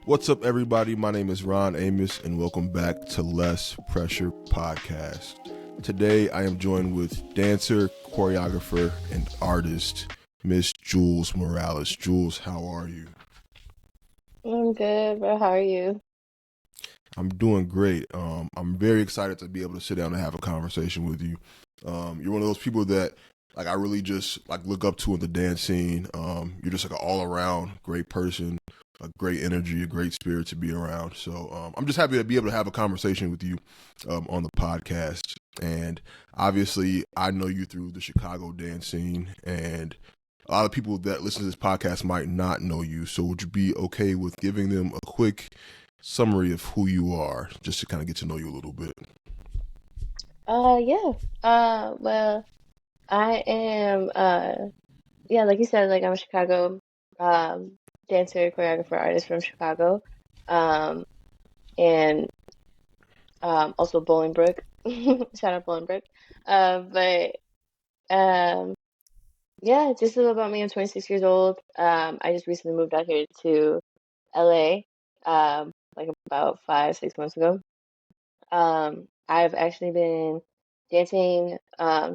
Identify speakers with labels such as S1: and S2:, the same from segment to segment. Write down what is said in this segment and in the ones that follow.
S1: What's up, everybody? My name is Ron Amos, and welcome back to Less Pressure Podcast. Today, I am joined with dancer, choreographer, and artist, Miss Jules Morales. Jules, how are you?
S2: I'm good, bro. How are you?
S1: I'm doing great. I'm very excited to be able to sit down and have a conversation with you. You're one of those people that I really just look up to in the dance scene. You're just an all around great person, a great energy, a great spirit to be around. So I'm just happy to be able to have a conversation with you on the podcast. And obviously, I know you through the Chicago dance scene, and a lot of people that listen to this podcast might not know you. So would you be okay with giving them a quick summary of who you are, just to kind of get to know you a little bit?
S2: Yeah. Well, I am, yeah, like you said, like I'm a Chicago, um, dancer, choreographer, artist from Chicago, um, and also Bolingbrook. Shout out Bolingbrook. But um, yeah, just a little about me. I'm 26 years old. I just recently moved out here to LA, like about 5, 6 months ago. I've actually been dancing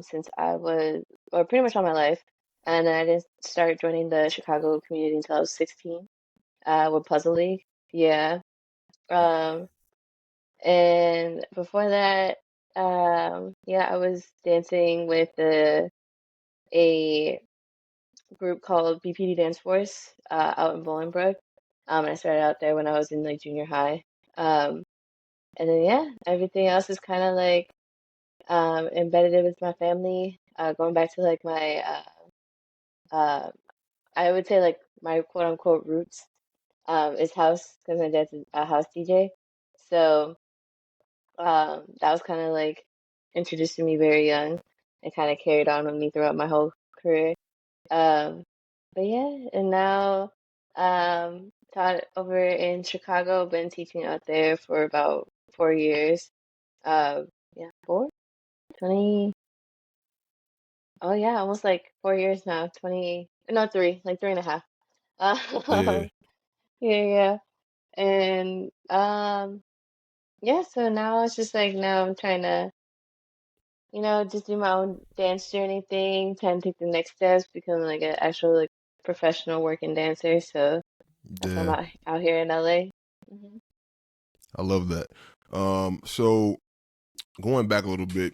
S2: since I was, or pretty much all my life. And then I didn't start joining the Chicago community until I was 16 with Puzzle League. Yeah. Um, and before that, yeah, I was dancing with a group called BPD Dance Force out in Bolingbrook. And I started out there when I was in like junior high. Um, and then, yeah, everything else is kind of like embedded in with my family. Going back to like my, uh, I would say like my quote unquote roots is house because my dad's a house DJ. So that was kind of like introduced to me very young and kind of carried on with me throughout my whole career. Um, but yeah, and now taught over in Chicago, been teaching out there for about 4 years. Yeah, 20. Oh yeah, almost like 4 years now. 20, no, like three and a half.
S1: Yeah.
S2: Yeah, yeah. And yeah, so now it's just like now I'm trying to, just do my own dance journey thing, trying to take the next steps, become like an actual like professional working dancer. So that's why I'm
S1: Yeah,
S2: out here in LA. Hmm.
S1: I love that. So going back a little bit,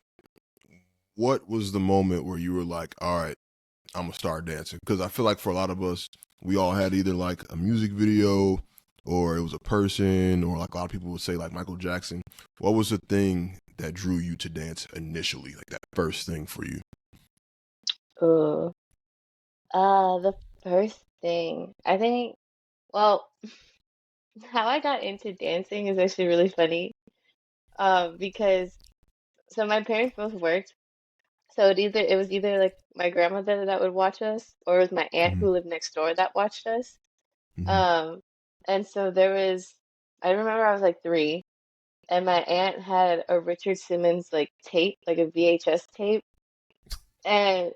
S1: what was the moment where you were like, all right, I'm gonna start dancing? Because I feel like for a lot of us, we all had either like a music video or it was a person, or like a lot of people would say like Michael Jackson. What was the thing that drew you to dance initially, like that first thing for you?
S2: Oh, the first thing I think, well, how I got into dancing is actually really funny. Because so my parents both worked. So it was either like my grandmother that would watch us, or it was my aunt
S1: Mm-hmm.
S2: who lived next door that watched us.
S1: Mm-hmm.
S2: Um, and so I remember I was like 3, and my aunt had a Richard Simmons like tape, like a VHS tape, and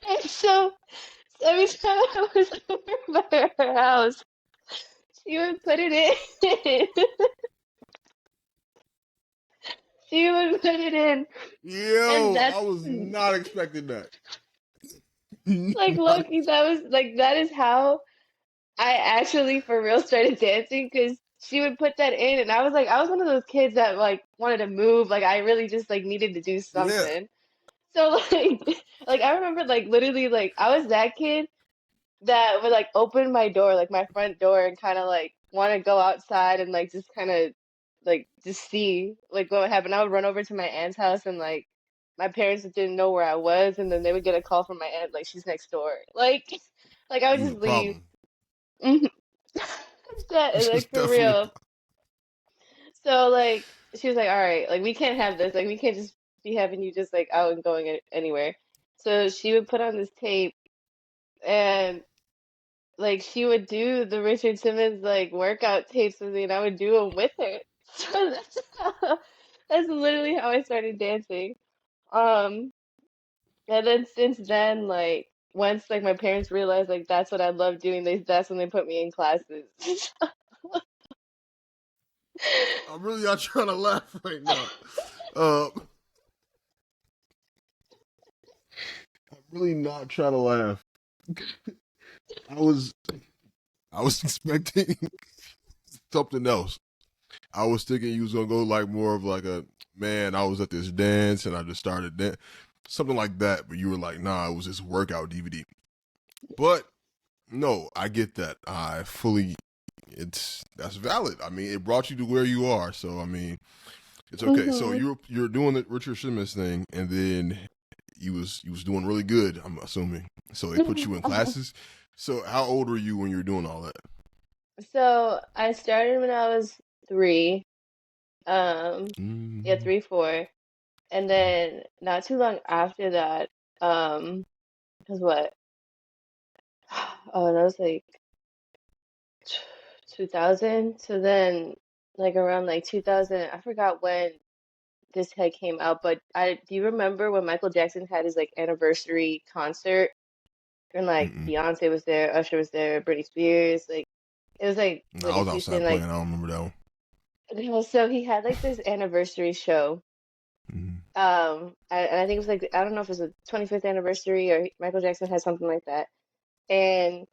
S2: and so every time I was over by her house, she would put it in. She would put it in, and
S1: Yo, I
S2: that's
S1: was not expecting that.
S2: like
S1: Not-
S2: Loki. That is how I actually for real started dancing because she would put that in, and I was one of those kids that like wanted to move. Like I really just like needed to do
S1: yeah.
S2: something. So like like I remember like literally like I was that kid that would like open my door, like my front door, and kind of like want to go outside and like just kind of like just see like what would happen. I would run over to my aunt's house and like my parents didn't know where I was, and then they would get a call from my aunt like she's next door. Like like I would
S1: You a
S2: just leave.
S1: problem.
S2: Mhm. That
S1: It's
S2: like for
S1: definitely a
S2: real.
S1: problem.
S2: So like she was like, all right, like we can't have this. Like we can't just be having you just like out and going anywhere. So she would put on this tape and like she would do the Richard Simmons like workout tapes with me, and I would do them with her. So that's literally how I started dancing. Um, and then since then, like. once like my parents realized like that's what I love doing, that's when they put me in classes.
S1: I'm really not trying to laugh right now. Uh, I'm really not trying to laugh. I was I was expecting something else. I was thinking you was gonna go like more of like a man. I was at this dance and I just started something like that. But you were like, nah, it was this workout DVD. But no, I get that. I fully. That's valid. I mean, it brought you to where you are. So I mean, it's okay. So
S2: Hmm.
S1: you're doing the Richard Simmons thing, and then you was doing really good. I'm assuming. So they put you in classes. So how old were you when you were doing all that?
S2: So I started when I was three. Yeah,
S1: Mm,
S2: 3, 4. And then not too long after that, because what? Oh, that was like 2000. So then, like around like 2000, I forgot when this had came out, but I do you remember when Michael Jackson had his like anniversary concert and like
S1: mm-mm.
S2: Beyonce was there, Usher was there, Britney Spears, like it was like
S1: No, I
S2: Whitney
S1: was
S2: Houston,
S1: outside playing.
S2: like
S1: I don't remember that one.
S2: so he had like this anniversary show.
S1: Mm-hmm.
S2: And I think it was like I don't know if it was a 25th anniversary or Michael Jackson had something like that. And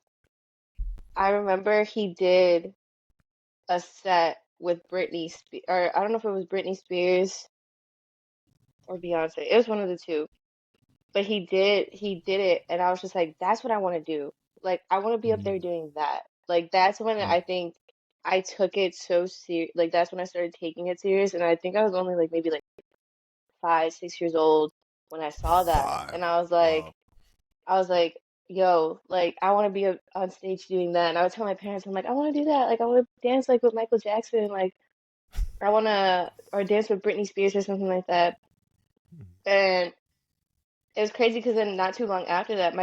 S2: I remember he did a set with Britney Spears, or I don't know if it was Britney Spears or Beyonce. It was one of the two. But he did it, and I was just like, that's what I want to do. Like, I want to be up there doing that. Like, that's when
S1: Mm-hmm.
S2: I think I took it so serious. Like, that's when I started taking it serious. And I think I was only like maybe like 5, 6 years old when I saw that, and
S1: Five. Wow.
S2: I was like, yo, like I want to be on stage doing that. And I would tell my parents, I'm like, I want to do that. Like, I want to dance like with Michael Jackson. Like, I want to or dance with Britney Spears or something like that. And it was crazy because then not too long after that,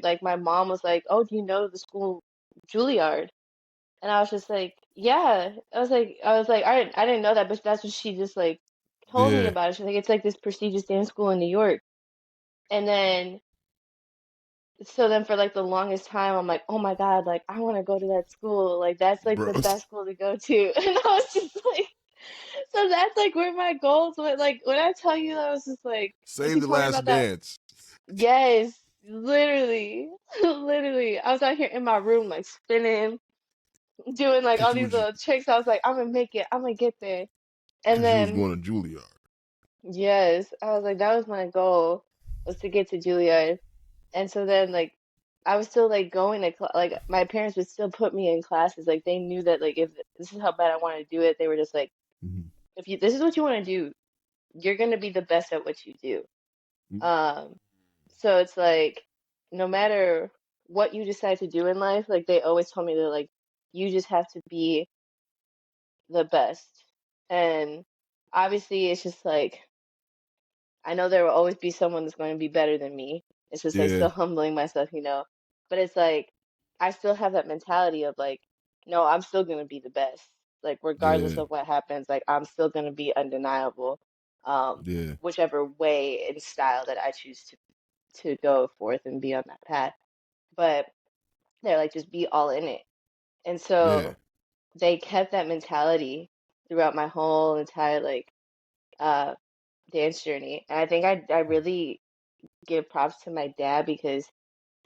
S2: like my mom was like, "Oh, do you know the school Juilliard?" And I was just like, "Yeah." I didn't know that, but that's what she just like told me
S1: Yeah,
S2: about it. She's like, "It's like this prestigious dance school in New York." And then so then for like the longest time, I'm like, "Oh my God, like I want to go to that school. Like that's like
S1: bro.
S2: the best school to go to." And I was just like, so that's like where my goals went. Like when I tell you, I was just like
S1: Save
S2: you
S1: the
S2: told me
S1: last
S2: about that.
S1: dance.
S2: Yes, literally, literally. I was out here in my room, like spinning, doing like
S1: Cause
S2: all
S1: you
S2: these
S1: was
S2: little tricks. I was like, I'm gonna make it. I'm gonna get there. And
S1: cause you was
S2: then,
S1: going to Juilliard.
S2: yes, I was like, that was my goal, was to get to Juilliard. And so then, like, I was still like going to like my parents would still put me in classes. Like they knew that like if this is how bad I wanted to do it, they were just like,
S1: Mm-hmm.
S2: if you this is what you want to do, you're gonna be the best at what you do. Um, So it's like no matter what you decide to do in life, like they always told me that like you just have to be the best. And obviously it's just like I know there will always be someone that's going to be better than me. It's just like
S1: Yeah,
S2: still humbling myself, you know. But it's like I still have that mentality of like, no, I'm still gonna be the best. Like regardless
S1: yeah,
S2: of what happens, like I'm still gonna be undeniable.
S1: yeah,
S2: Whichever way and style that I choose to go forth and be on that path. But they're like, just be all in it. And
S1: yeah,
S2: so they kept that mentality throughout my whole entire like uh dance journey. And I think I really give props to my dad because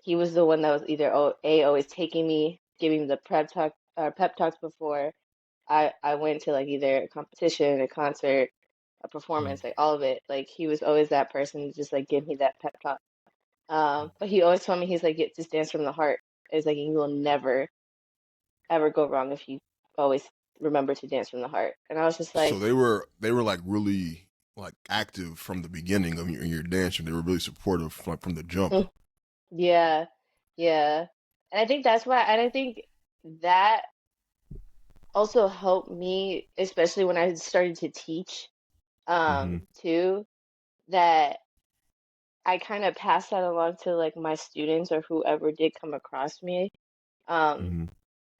S2: he was the one that was either always taking me, giving me the pep talks before I went to like either a competition, a concert, a performance, like all of it. Like he was always that person to just like give me that pep talk. But he always told me he's like, just dance from the heart. It's like you will never ever go wrong if you always remember to dance from the heart. And I was just
S1: So
S2: like,
S1: they were like really like active from the beginning of your dancing. They were really supportive from the jump.
S2: "Mm, yeah, yeah. And I think that's why, and I think that also helped me, especially when I started to teach,
S1: Mm-hmm.
S2: too, that I kind of passed that along to like my students or whoever did come across me. Um,
S1: Mm-hmm.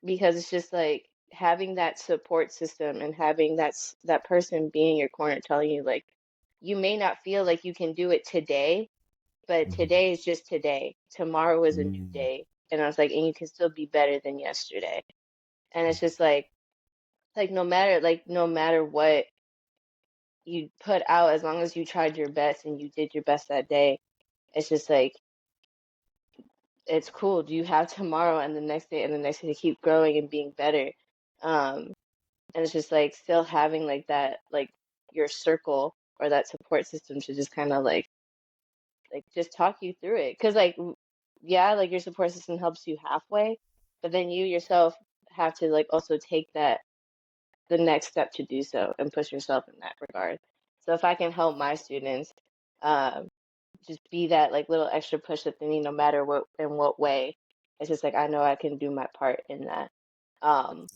S2: because it's just like having that support system and having that person being in your corner telling you like you may not feel like you can do it today, but
S1: Mhm.
S2: today is just today. Tomorrow is a new
S1: Mm.
S2: day. And I was like, and you can still be better than yesterday. And it's just like no matter what you put out, as long as you tried your best and you did your best that day, it's just like it's cool. Do you have tomorrow and the next day and the next day to keep growing and being better? Um, and it's just like still having like that like your circle or that support system to just kind of like just talk you through it. Because like yeah, like your support system helps you halfway, but then you yourself have to like also take that the next step to do so and push yourself in that regard. So if I can help my students, um, just be that like little extra push that they need, no matter what in what way, it's just like I know I can do my part in that. Um,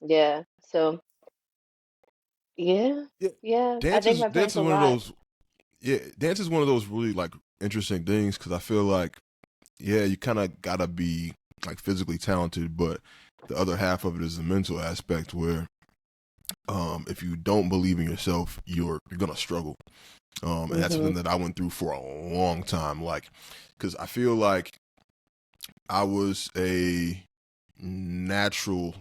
S2: yeah. So yeah,
S1: Yeah,
S2: yeah. I thank my
S1: dance
S2: parents
S1: is
S2: a
S1: one of
S2: lot.
S1: those. Yeah, dance is one of those really like interesting things because I feel like yeah, you kind of gotta be like physically talented, but the other half of it is the mental aspect where if you don't believe in yourself, you're gonna struggle. And that's
S2: Hmm.
S1: something that I went through for a long time. Like, because I feel like I was a natural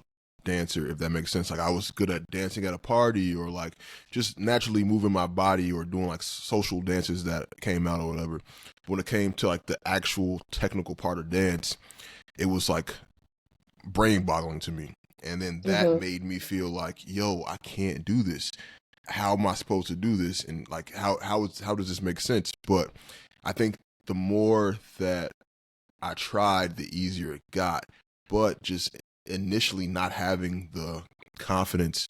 S1: dancer, if that makes sense. Like, I was good at dancing at a party or like just naturally moving my body or doing like social dances that came out or whatever. When it came to like the actual technical part of dance, it was like brain boggling to me. And then that
S2: Hmm.
S1: made me feel like, yo, I can't do this. How am I supposed to do this? And like, how does this make sense? But I think the more that I tried, the easier it got. But just initially not having the confidence,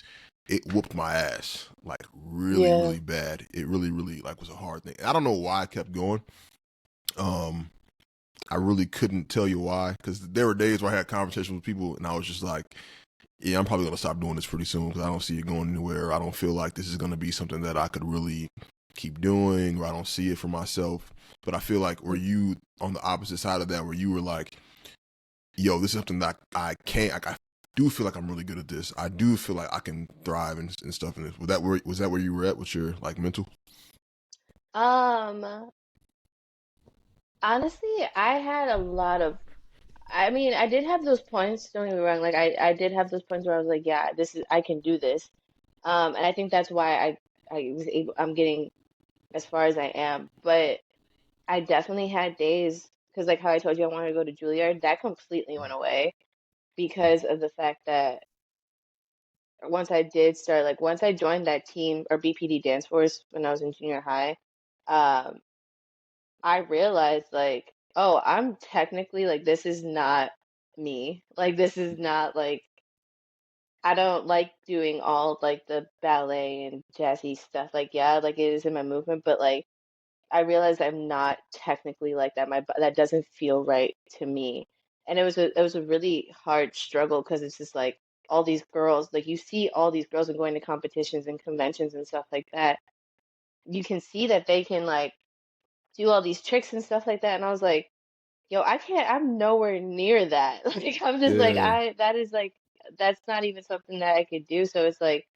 S1: it whooped my ass like really,
S2: Yeah.
S1: really bad. It really, really like was a hard thing. I don't know why I kept going. Um, I really couldn't tell you why because there were days where I had conversations with people and I was just like, yeah, I'm probably gonna stop doing this pretty soon because I don't see it going anywhere. I don't feel like this is gonna be something that I could really keep doing, or I don't see it for myself. But I feel like were you on the opposite side of that, where you were like, "Yo, this is something that I can't. Like, I do feel like I'm really good at this. I do feel like I can thrive and stuff in this." Was that where you were at with your like mental?
S2: Um, honestly, I had a lot of I mean, I did have those points, don't get me wrong. Like I did have those points where I was like, yeah, this is I can do this. And I think that's why I was able I'm getting as far as I am. But I definitely had days because like how I told you I wanted to go to Juilliard, that completely went away because of the fact that once I joined that team or BPD dance force when I was in junior high, um, I realized like, oh, I'm technically like this is not me. Like this is not like I don't like doing all like the ballet and jazzy stuff. Like yeah, like it is in my movement, but like I realized I'm not technically like that. That doesn't feel right to me. And it was a really hard struggle because it's just like all these girls, like you see all these girls and going to competitions and conventions and stuff like that. You can see that they can like do all these tricks and stuff like that. And I was like, yo, I can't, I'm nowhere near that. Like, I'm just like,
S1: Yeah.
S2: that is like, that's not even something that I could do. So it's like,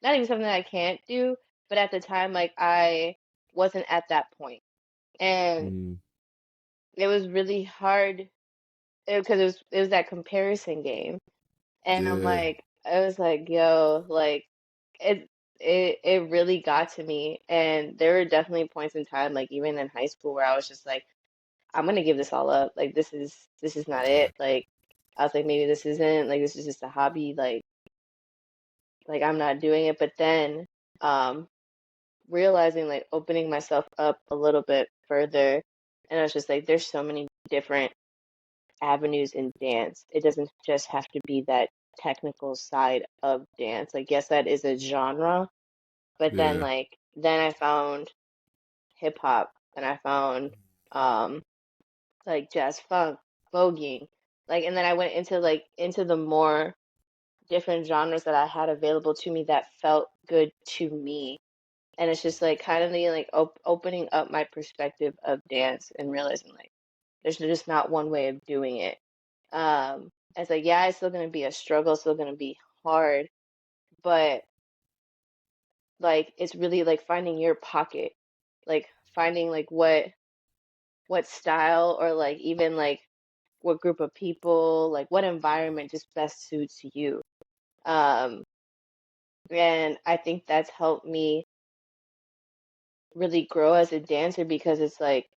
S2: not even something that I can't do. But at the time, like, I wasn't at that point. And
S1: Mm,
S2: it was really hard because it was that comparison game. And I'm
S1: yeah.
S2: like, I was like, yo, like, it, it really got to me. And there were definitely points in time, like, even in high school, where I was just like, I'm gonna give this all up. Like this is not
S1: Yeah.
S2: it. Like I was like maybe this isn't like this is just a hobby. Like I'm not doing it. But then um realizing like opening myself up a little bit further and I was just like there's so many different avenues in dance. It doesn't just have to be that technical side of dance. Like yes that is a genre, but
S1: Yeah.
S2: then I found hip hop and I found um like jazz funk, voguing, like, and then I went into into the more different genres that I had available to me that felt good to me. And it's just like kind of the like opening up my perspective of dance and realizing like there's just not one way of doing it. It's like yeah, it's still gonna be a struggle, still gonna be hard, but like it's really like finding your pocket, like finding like what what style or like even like what group of people, like what environment just best suits you. Um, and I think that's helped me really grow as a dancer because it's like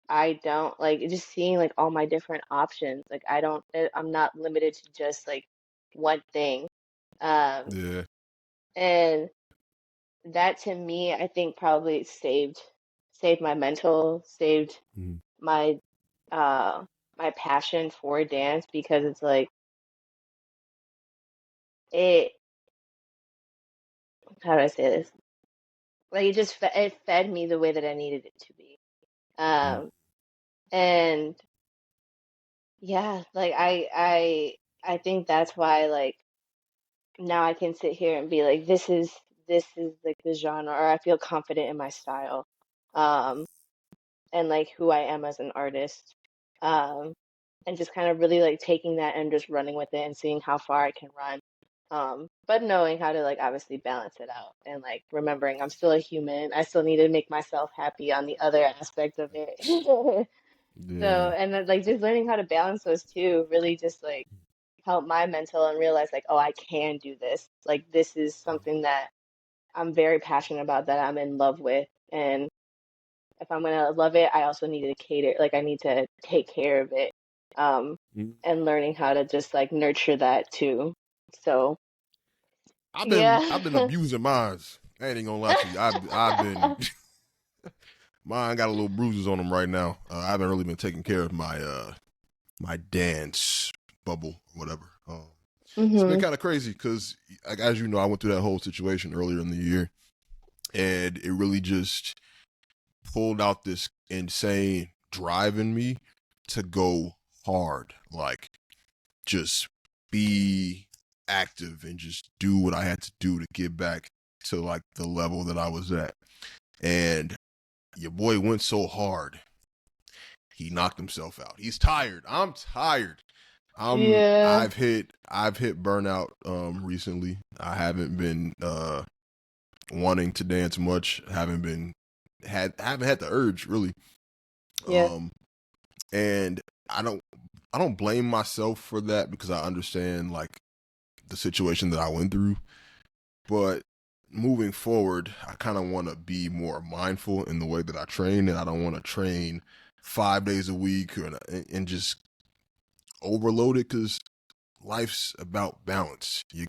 S2: I don't like just seeing like all my different options. Like I'm not limited to just like one thing. Um,
S1: Yeah.
S2: and that to me, I think probably saved my mental, saved
S1: Mm.
S2: my uh my passion for dance because it's like it how do I say this? Like it fed me the way that I needed it to be.
S1: Mm.
S2: Um and yeah, like I think that's why like now I can sit here and be like this is like the genre or I feel confident in my style. Um and like who I am as an artist. Um, and just kind of really like taking that and just running with it and seeing how far I can run. But knowing how to like obviously balance it out and like remembering I'm still a human. I still need to make myself happy on the other aspect of it. So,
S1: Yeah.
S2: and then like just learning how to balance those two really just like help my mental and realize like, oh, I can do this. Like this is something that I'm very passionate about that I'm in love with. And if I'm gonna love it, I also need to cater, like I need to take care of it. Um,
S1: Mm.
S2: and learning how to just like nurture that too. So
S1: I've been
S2: yeah.
S1: abusing mines. I ain't gonna lie to you. I've been mine got a little bruises on them right now. I haven't really been taking care of my dance bubble, or whatever. It's been
S2: hmm
S1: kind of crazy because, like, as you know, I went through that whole situation earlier in the year, and it really just pulled out this insane drive in me to go hard, like just be active and just do what I had to do to get back to like the level that I was at. And your boy went so hard, he knocked himself out. He's tired. I'm tired.
S2: Yeah.
S1: I've hit burnout recently. I haven't been wanting to dance much. Haven't had the urge really.
S2: Yeah.
S1: Um and I don't I don't blame myself for that because I understand like the situation that I went through. But moving forward, I kind of want to be more mindful in the way that I train, and I don't want to train 5 days a week and just overload it because life's about balance. You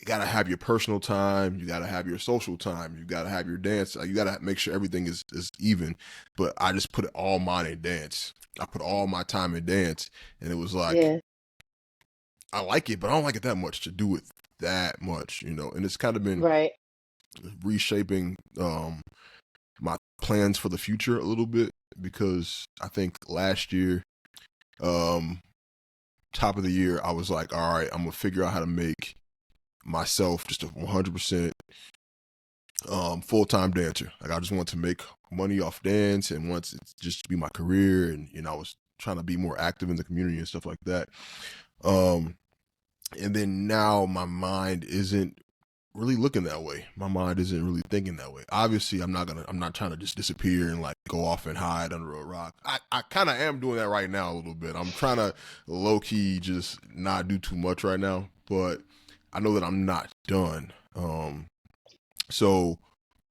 S1: gotta have your personal time, you gotta have your social time, you gotta have your dance. You gotta make sure everything is even. But I just put all mine in dance. I put all my time in dance, and it was like
S2: Yeah.
S1: I like it, but I don't like it that much to do it that much, you know. And it's kind of been
S2: Right.
S1: reshaping my plans for the future a little bit because I think last year, um, top of the year, I was like, all right, I'm gonna figure out how to make myself just a 100% full time dancer. Like I just want to make money off dance and want it just to be my career, and you know, I was trying to be more active in the community and stuff like that. Um, and then now my mind isn't really looking that way. My mind isn't really thinking that way. Obviously, I'm not trying to just disappear and like go off and hide under a rock. I kind of am doing that right now a little bit. I'm trying to low key just not do too much right now, but I know that I'm not done. So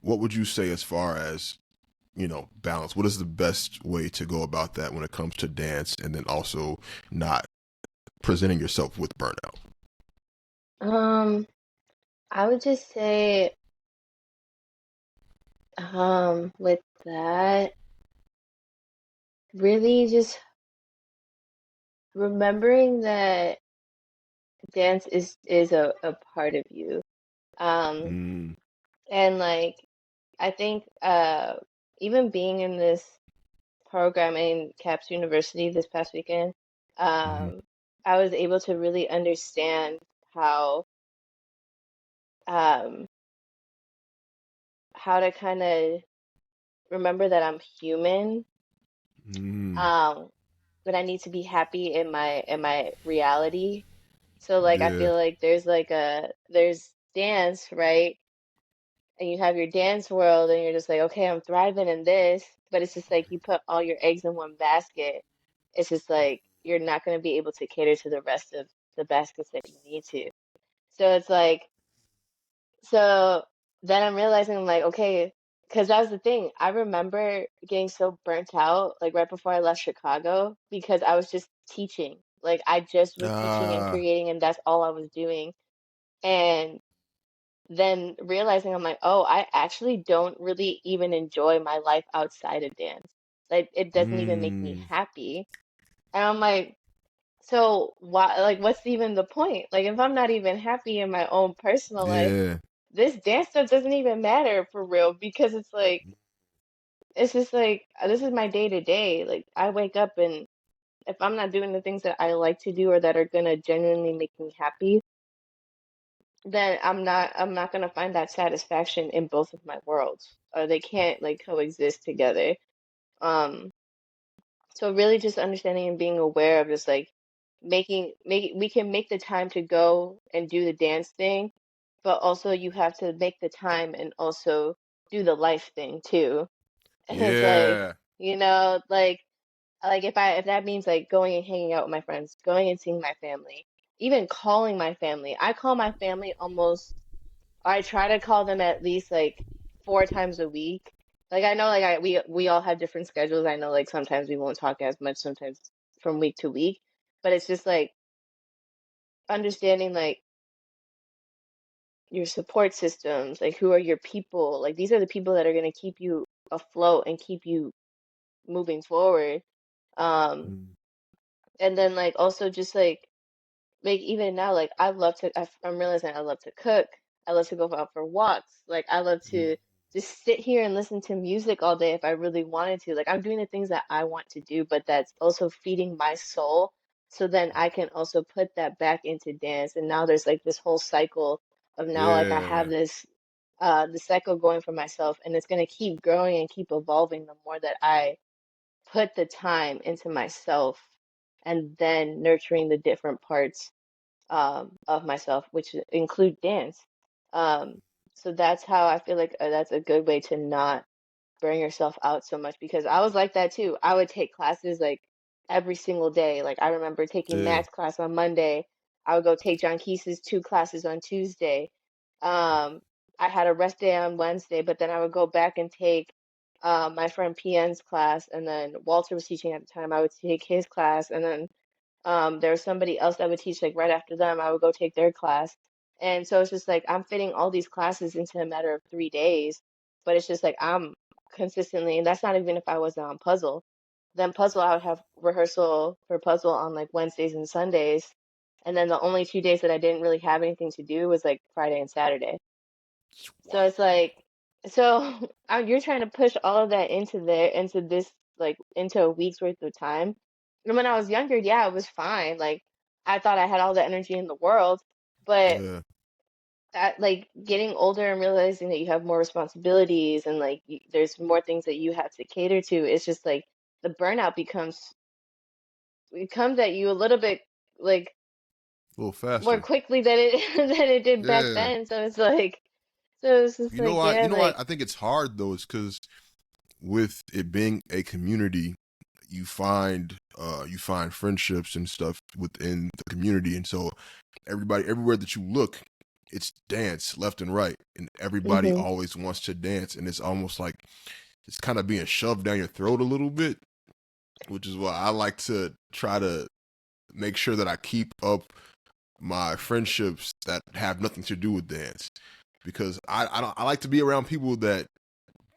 S1: what would you say as far as, you know, balance? What is the best way to go about that when it comes to dance and then also not presenting yourself with burnout?
S2: Um, I would just say, with that, really just remembering that dance is a part of you. Um,
S1: Mm,
S2: and like I think even being in this program in CAPS University this past weekend,
S1: mm,
S2: um, I was able to really understand how um, how to kind of remember that I'm human,
S1: mm,
S2: um, but I need to be happy in my reality. So like I
S1: yeah.
S2: feel like there's dance, right? And you have your dance world and you're just like, okay, I'm thriving in this. but it's just like you put all your eggs in one basket. It's just like you're not going to be able to cater to the rest of the baskets that you need to. So it's like, so then I'm realizing I'm like, okay, because that was the thing. I remember getting so burnt out, like right before I left Chicago, because I was just teaching. Like I just was teaching and
S1: Ah,
S2: creating, and that's all I was doing. And then realizing I'm like, oh, I actually don't really even enjoy my life outside of dance. Like it doesn't even make me
S1: mm,
S2: happy. And I'm like, so why, like, what's even the point? Like, if I'm not even happy in my own personal life,
S1: yeah,
S2: this dance stuff doesn't even matter for real because it's like, it's just like, this is my day to day. Like, I wake up and if I'm not doing the things that I like to do or that are gonna genuinely make me happy, then I'm not gonna find that satisfaction in both of my worlds. Or they can't like coexist together. Um, so really just understanding and being aware of just like we can make the time to go and do the dance thing, but also you have to make the time and also do the life thing too. And it's like,
S1: yeah.
S2: like if that means like going and hanging out with my friends, going and seeing my family, even calling my family. I call my family almost I try to call them at least like 4 times a week. Like I know like we all have different schedules. I know like sometimes we won't talk as much, sometimes from week to week. But it's just like understanding like your support systems, like who are your people? Like these are the people that are gonna keep you afloat and keep you moving forward. Um,
S1: Mm,
S2: and then like also just like even now, like I'm realizing I love to cook. I love to go out for walks. Like I love
S1: mm,
S2: to just sit here and listen to music all day if I really wanted to. Like I'm doing the things that I want to do, but that's also feeding my soul. So then I can also put that back into dance. And now there's like this whole cycle of now like I have
S1: yeah,
S2: this the cycle going for myself and it's gonna keep growing and keep evolving the more that I put the time into myself and then nurturing the different parts of myself, which include dance. Um, so that's how I feel like that's a good way to not burn yourself out so much because I was like that too. I would take classes like every single day. Like I remember taking
S1: yeah.
S2: math class on Monday. I would go take John Keese's 2 classes on Tuesday. Um, I had a rest day on Wednesday, but then I would go back and take my friend PN's class, and then Walter was teaching at the time. I would take his class, and then there was somebody else that would teach like right after them. I would go take their class. And so it's just like I'm fitting all these classes into a matter of 3 days, but it's just like I'm consistently, and that's not even if I wasn't on puzzle. Then puzzle, I would have rehearsal for puzzle on like Wednesdays and Sundays. And then the only 2 days that I didn't really have anything to do was like Friday and Saturday. So
S1: Wow.
S2: it's like, so you're trying to push all of that into there, into this, like, into a week's worth of time. And when I was younger, yeah, it was fine. Like, I thought I had all the energy in the world, but
S1: Yeah.
S2: like getting older and realizing that you have more responsibilities and like there's more things that you have to cater to, it's just like the burnout it comes at you a little bit like
S1: A little
S2: more
S1: faster.
S2: quickly than it than it did back
S1: Yeah.
S2: then. So it's just
S1: You know
S2: like,
S1: why?
S2: yeah,
S1: You know why
S2: like,
S1: I think it's hard though is because with it being a community, you find friendships and stuff within the community, and so everybody everywhere that you look, it's dance left and right, and everybody
S2: hmm
S1: always wants to dance, and it's almost like it's kind of being shoved down your throat a little bit, which is why I like to try to make sure that I keep up my friendships that have nothing to do with dance because I like to be around people that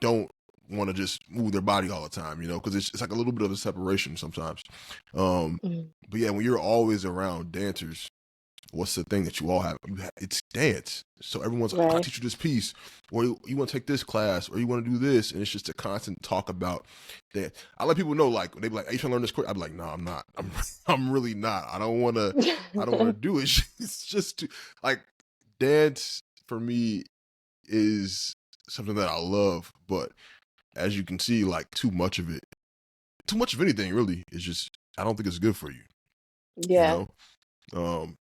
S1: don't want to just move their body all the time, because it's like a little bit of a separation sometimes. Um, but yeah, when you're always around dancers, what's the thing that you all have? It's dance. So everyone's like, I
S2: right.
S1: teach you this piece, or you want to take this class, or you want to do this, and it's just a constant talk about that. I let people know, like, when they be like, "Are you trying to learn this course?" I'm like, "No, I'm not. I'm really not. I don't want to. I don't want to do it. It's just too, like dance for me is something that I love, but as you can see, like too much of anything really is just I don't think it's good for you, you
S2: Yeah.
S1: know.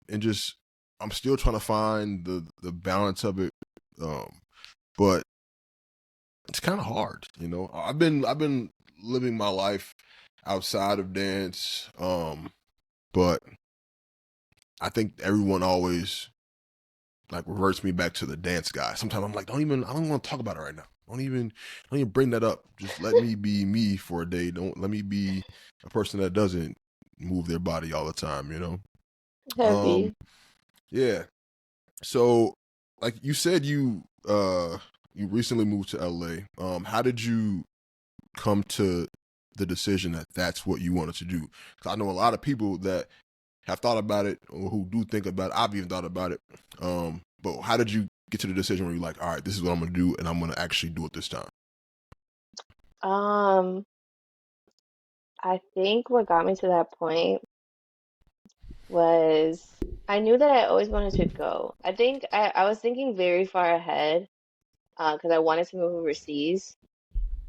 S1: And just I'm still trying to find the balance of it, um, but it's kind of hard, you know. I've been living my life outside of dance. But I think everyone always like reverts me back to the dance guy. Sometimes I'm like, I don't want to talk about it right now. Don't even bring that up. Just let me be me for a day. Don't let me be a person that doesn't move their body all the time, you know? Um,
S2: Heavy.
S1: yeah. So like you said you recently moved to LA. How did you come to the decision that that's what you wanted to do? Because I know a lot of people that have thought about it or who do think about it. I've even thought about it. But how did you get to the decision where you're like, all right, this is what I'm gonna do, and I'm gonna actually do it this time?
S2: Um, I think what got me to that point was I knew that I always wanted to go. I think I was thinking very far ahead because I wanted to move overseas.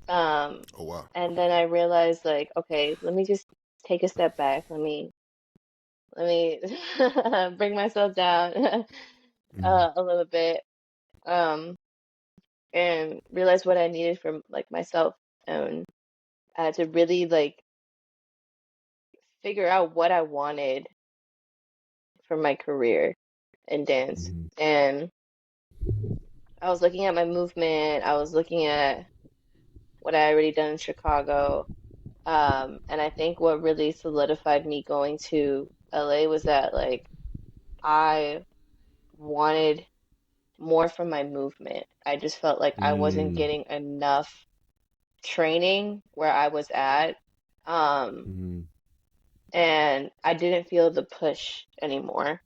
S2: Um,
S1: Oh wow.
S2: and then I realized like, okay, let me just take a step back. Let me bring myself down
S1: Mm-hmm.
S2: a little bit. Um, and realize what I needed from like myself and to really like figure out what I wanted for my career in dance.
S1: Mm-hmm.
S2: And I was looking at my movement, I was looking at what I already done in Chicago. And I think what really solidified me going to LA was that like I wanted more from my movement. I just felt like I wasn't
S1: Mm-hmm.
S2: getting enough training where I was at. Um,
S1: Mm-hmm.
S2: and I didn't feel the push anymore.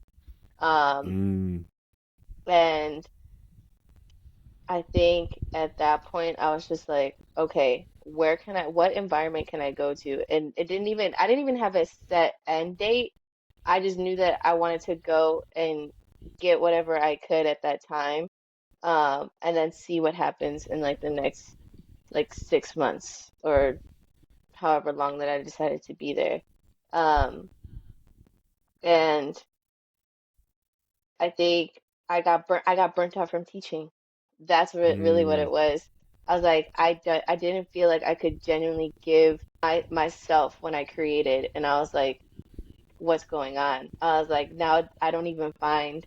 S2: Um,
S1: Mm-hmm.
S2: and I think at that point I was just like, okay, what environment can I go to? And I didn't even have a set end date. I just knew that I wanted to go and get whatever I could at that time, and then see what happens in like the next like 6 months or however long that I decided to be there. Um, and I think I got burnt out from teaching. That's really what
S1: Mm-hmm.
S2: it was. I was like I didn't feel like I could genuinely give myself when I created, and I was like, what's going on? I was like, now I don't even find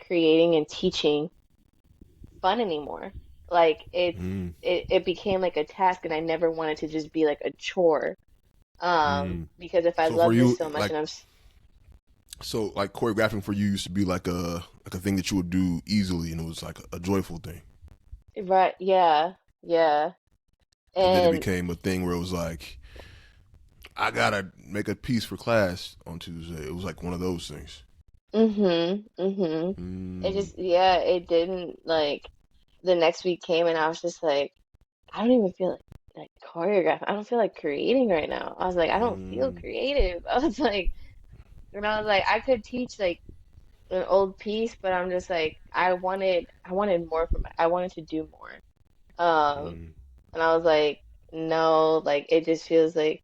S2: creating and teaching fun anymore. Like it became like a task, and I never wanted to just be like a chore.
S1: Mm-hmm.
S2: Because if I
S1: So for
S2: love this
S1: you,
S2: so much,
S1: like,
S2: and
S1: so like choreographing for you used to be like a thing that you would do easily, and it was like a joyful thing.
S2: right, yeah, yeah,
S1: And then it
S2: and
S1: became a thing where it was like, I gotta make a piece for class on Tuesday. It was like one of those things.
S2: mm-hmm. It
S1: Mm,
S2: just, yeah, it didn't like the next week came and I was just like, I don't even feel like choreograph. I don't feel like creating right now. I was like, I don't feel
S1: mm,
S2: creative. I was like, and I was like, I could teach like an old piece, but I'm just like, I wanted more from it. I wanted to do more. Um,
S1: mm.
S2: and I was like, no, like it just feels like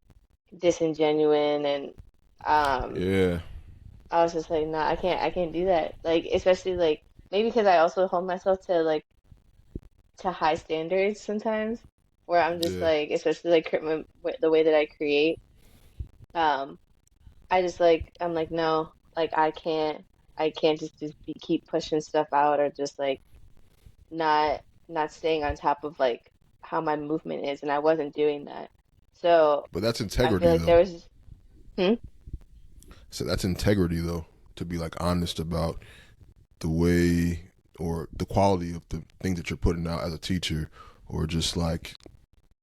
S2: disingenuine and um
S1: Yeah,
S2: I was just like, nah, I can't do that. Like, especially like maybe because I also hold myself to like to high standards sometimes, where I'm just
S1: yeah.
S2: like, especially like the way that I create. Um, I just like I'm like, no, like I can't just keep pushing stuff out or just like not not staying on top of like how my movement is, and I wasn't doing that. So
S1: But that's
S2: I feel
S1: integrity,
S2: like there
S1: though.
S2: was, hmm?
S1: So that's integrity, though, to be like honest about the way or the quality of the things that you're putting out as a teacher, or just like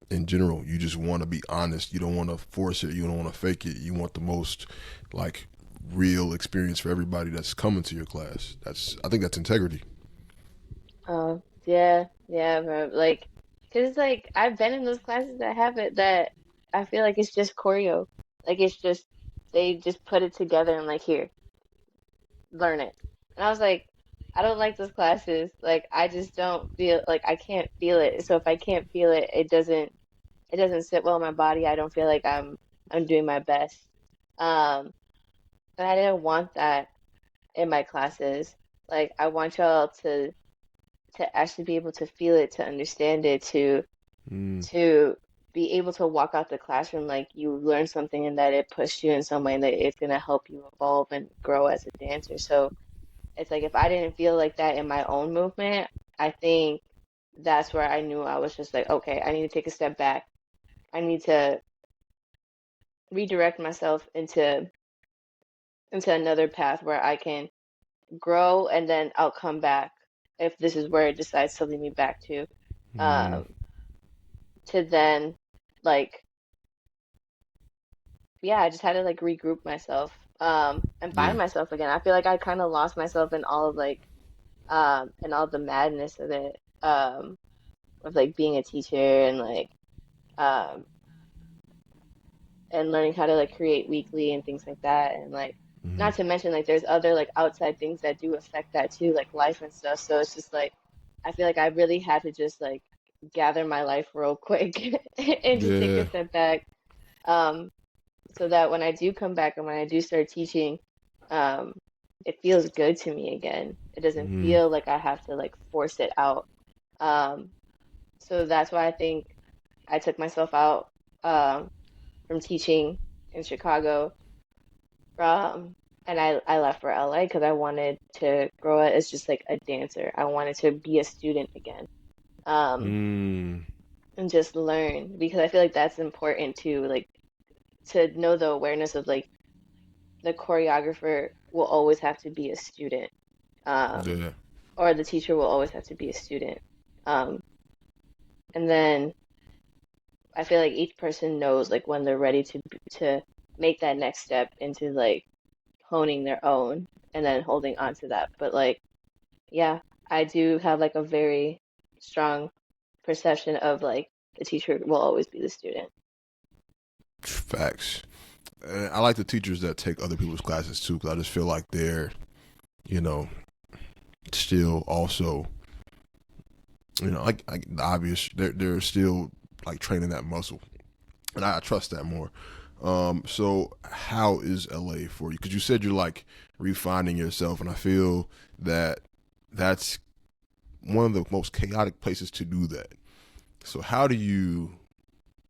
S1: in general. You just want to be honest. You don't want to force it. You don't want to fake it. You want the most like real experience for everybody that's coming to your class. I think that's integrity.
S2: Oh, yeah, yeah, bro. Like, cause like I've been in those classes that have it that I feel like it's just choreo. Like it's just they just put it together and like here, learn it. And I was like, I don't like those classes. Like I just don't feel like I can't feel it. So if I can't feel it, it doesn't sit well in my body. I don't feel like I'm doing my best. Um, and I didn't want that in my classes. Like I want y'all to actually be able to feel it, to understand it,
S1: Mm,
S2: to be able to walk out the classroom like you learned something and that it pushed you in some way and that it's gonna help you evolve and grow as a dancer. So it's like if I didn't feel like that in my own movement, I think that's where I knew I was just like, okay, I need to take a step back. I need to redirect myself into another path where I can grow and then I'll come back if this is where it decides to lead me back
S1: Mm,
S2: um to then like yeah, I just had to like regroup myself and
S1: yeah.
S2: find myself again. I feel like I kind of lost myself in all of like and all the madness of it of like being a teacher um and learning how to like create weekly and things like that and like
S1: Mm,
S2: not to mention like there's other like outside things that do affect that too like life and stuff so it's just like I feel like I really had to just like gather my life real quick and just take a
S1: yeah.
S2: step back um so that when I do come back and when I do start teaching um it feels good to me again. It doesn't
S1: Mm,
S2: feel like I have to like force it out. um so that's why I think I took myself out um from teaching in Chicago. And I left for LA because I wanted to grow up as just like a dancer. I wanted to be a student again. Um,
S1: mm,
S2: and just learn because I feel like that's important too, like to know the awareness of like the choreographer will always have to be a student. Um,
S1: yeah.
S2: or the teacher will always have to be a student. Um, and then I feel like each person knows like when they're ready to make that next step into like honing their own and then holding on to that. But like, yeah, I do have like a very strong perception of like the teacher will always be the student.
S1: Facts. And I like the teachers that take other people's classes too, because I just feel like they're, you know, still also, like the obvious, they're still like training that muscle, and I trust that more. So how is LA for you? Because you said you're like refining yourself, and I feel that that's one of the most chaotic places to do that. So how do you